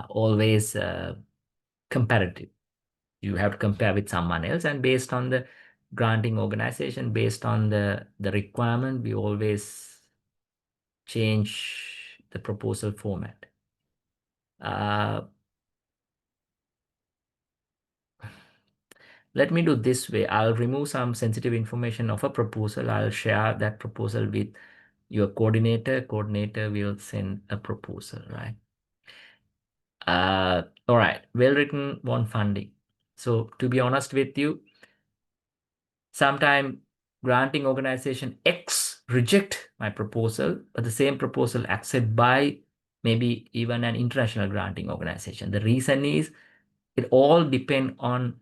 always comparative. You have to compare with someone else, and based on the granting organization, based on the requirement, we always change the proposal format. Let me do this way. I'll remove some sensitive information of a proposal. I'll share that proposal with your coordinator. Coordinator will send a proposal, right? All right. Well-written, want funding. So to be honest with you, sometime granting organization X reject my proposal, but the same proposal accepted by maybe even an international granting organization. The reason is it all depend on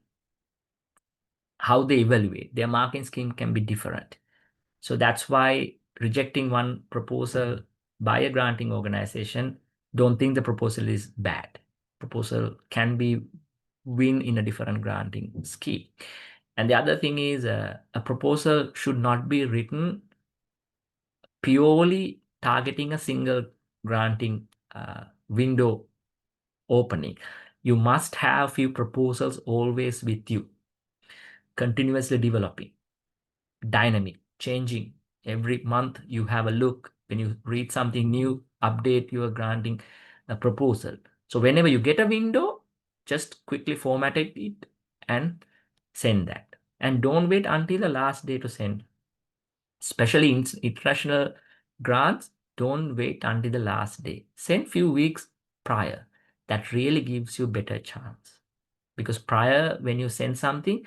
how they evaluate. Their marking scheme can be different. So that's why rejecting one proposal by a granting organization, don't think the proposal is bad. Proposal can be win in a different granting scheme. And the other thing is a proposal should not be written purely targeting a single granting window opening. You must have few proposals always with you, continuously developing, dynamic, changing. Every month you have a look. When you read something new, update your granting proposal. So whenever you get a window, just quickly format it and send that. And don't wait until the last day to send. Especially in international grants, don't wait until the last day. Send few weeks prior. That really gives you better chance. Because prior, when you send something,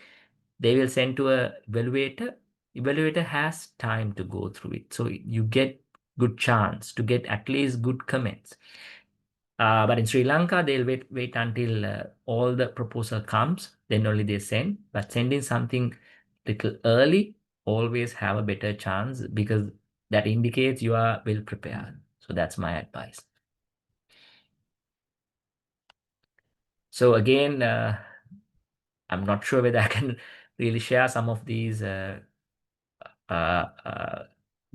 they will send to a evaluator. Evaluator has time to go through it. So you get good chance to get at least good comments. But in Sri Lanka, they'll wait until all the proposal comes, then only they send. But sending something little early always have a better chance because that indicates you are well prepared. So that's my advice. So again, I'm not sure whether I can really share some of these uh, uh,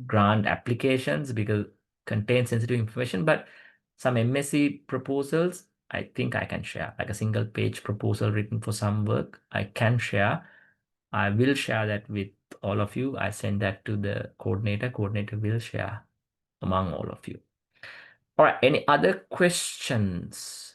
grant applications because contain sensitive information, but some MSc proposals, I think I can share, like a single page proposal written for some work, I can share. I will share that with all of you. I send that to the coordinator. Coordinator will share among all of you. All right, any other questions?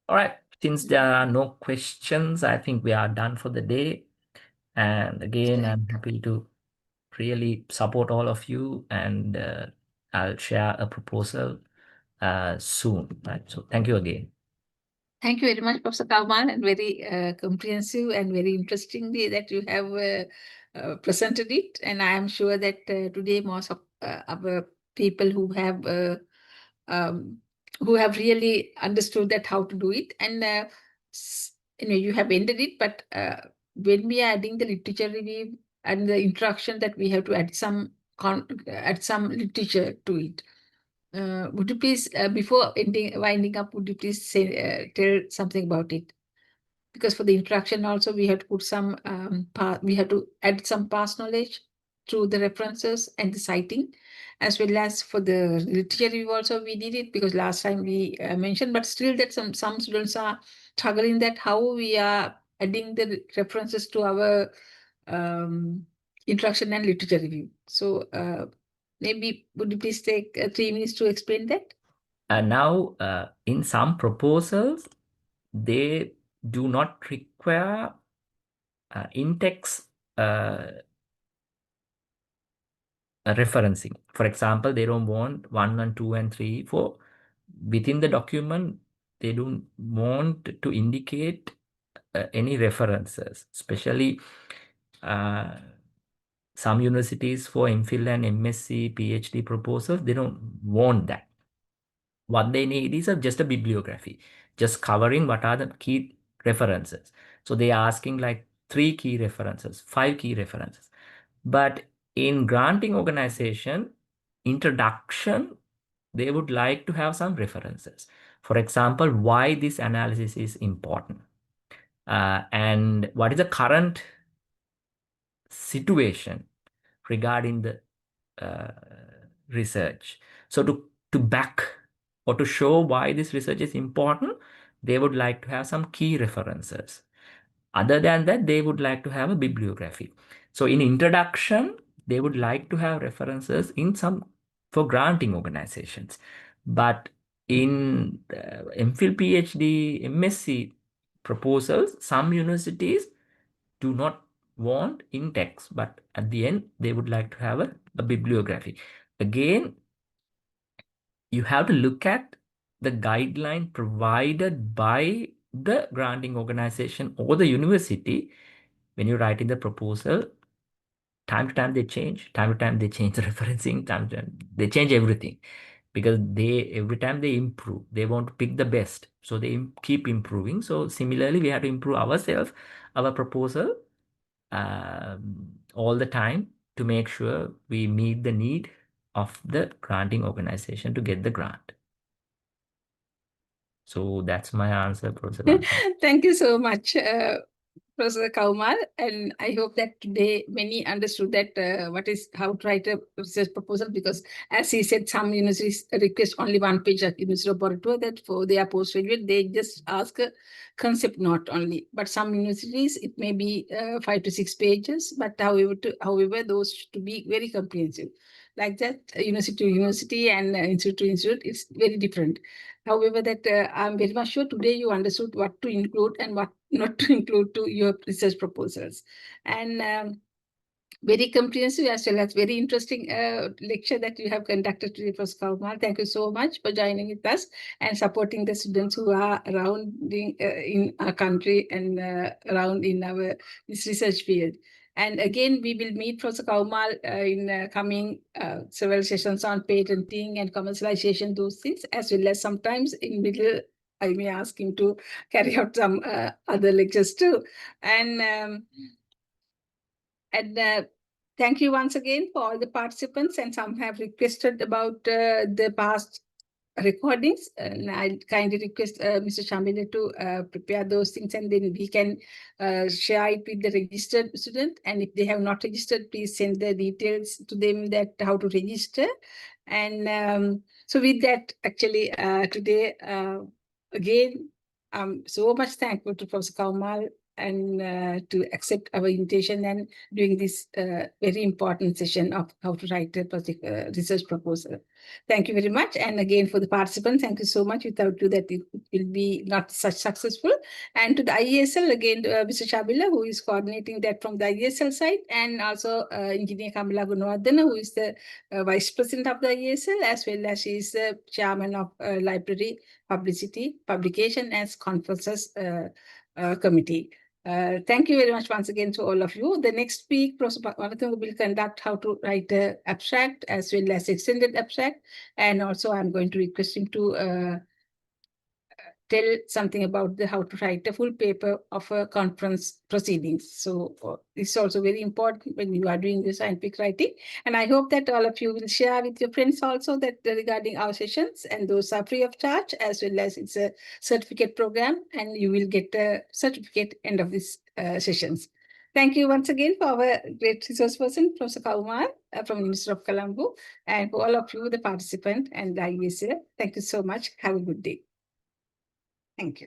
All right, since there are no questions, I think we are done for the day. And again, I'm happy to really support all of you, and I'll share a proposal soon. Right. So thank you again. Thank you very much, Professor Kauman, and very comprehensive and very interestingly that you have presented it. And I am sure that today most of our people um, who have really understood that how to do it. And you have ended it, but when we are adding the literature review and the introduction, that we have to add add some literature to it. Would you please, before winding up, would you please say, tell something about it? Because for the introduction also, we have to put some, we have to add some past knowledge through the references and the citing, as well as for the literature review also we did it because last time we mentioned, but still that some students are struggling that how we are adding the references to our introduction and literature review. So maybe would you please take 3 minutes to explain that? Now, in some proposals, they do not require in-text referencing. For example, they don't want 1 and 2 and 3, 4. Within the document, they don't want to indicate any references, especially some universities for MPhil and MSc, PhD proposals, they don't want that. What they need is just a bibliography, just covering what are the key references. So they are asking like 3 key references, 5 key references. But in granting organization, introduction, they would like to have some references. For example, why this analysis is important. And what is the current situation regarding the uh, research. So to back or to show why this research is important, they would like to have some key references. Other than that, they would like to have a bibliography. So in introduction, they would like to have references in some for granting organizations. But in MPhil, PhD, MSc proposals, some universities do not want in text, but at the end, they would like to have a bibliography. Again, you have to look at the guideline provided by the granting organization or the university When you're writing the proposal, time to time they change. Time to time they change the referencing. Time to time they change everything, because every time they improve. They want to pick the best, so they keep improving. So similarly, we have to improve ourselves, our proposal, all the time, to make sure we meet the need of the granting organization to get the grant. So that's my answer, Professor Lanka. Thank you so much, Professor Kaumal, and I hope that today many understood that how to write a research proposal, because as he said, some universities request only one page at University of Borotua, that for their postgraduate, they just ask a concept note only. But some universities, it may be 5 to 6 pages, but however, those to be very comprehensive. Like that, university to university and institute to institute, it's very different. However, that I'm very much sure today you understood what to include and what not to include to your research proposals. And very comprehensive as well as very interesting lecture that you have conducted today, Professor Kaumal. Thank you so much for joining with us and supporting the students who are around in our country and around in our this research field. And again, we will meet Professor Kaumal in coming several sessions on patenting and commercialization, those things, as well as sometimes in middle, I may ask him to carry out some other lectures too. And thank you once again for all the participants, and some have requested about the past recordings, and I kindly request Mr. Shambhila to prepare those things, and then we can share it with the registered student. And if they have not registered, please send the details to them that how to register. And so with that, actually today, again, I'm so much thankful to Professor Kaumal and to accept our invitation and doing this very important session of how to write a project research proposal. Thank you very much. And again, for the participants, thank you so much. Without you, that it will be not such successful. And to the IESL, again, Mr. Shambhila, who is coordinating that from the IESL side, and also Engineer Kamala Gunawardena, who is the Vice President of the IESL, as well as she is the Chairman of Library, Publicity, Publication, and Conferences Committee. Thank you very much once again to all of you. The next week, Professor Bharathan will conduct how to write an abstract as well as extended abstract. And also I'm going to request him to tell something about how to write a full paper of a conference proceedings. So it's also very important when you are doing the scientific writing. And I hope that all of you will share with your friends also that regarding our sessions, and those are free of charge, as well as it's a certificate program, and you will get a certificate end of these sessions. Thank you once again for our great resource person, Professor Kaumal from University of Colombo, and for all of you, the participant and the IESL. Thank you so much. Have a good day. Thank you.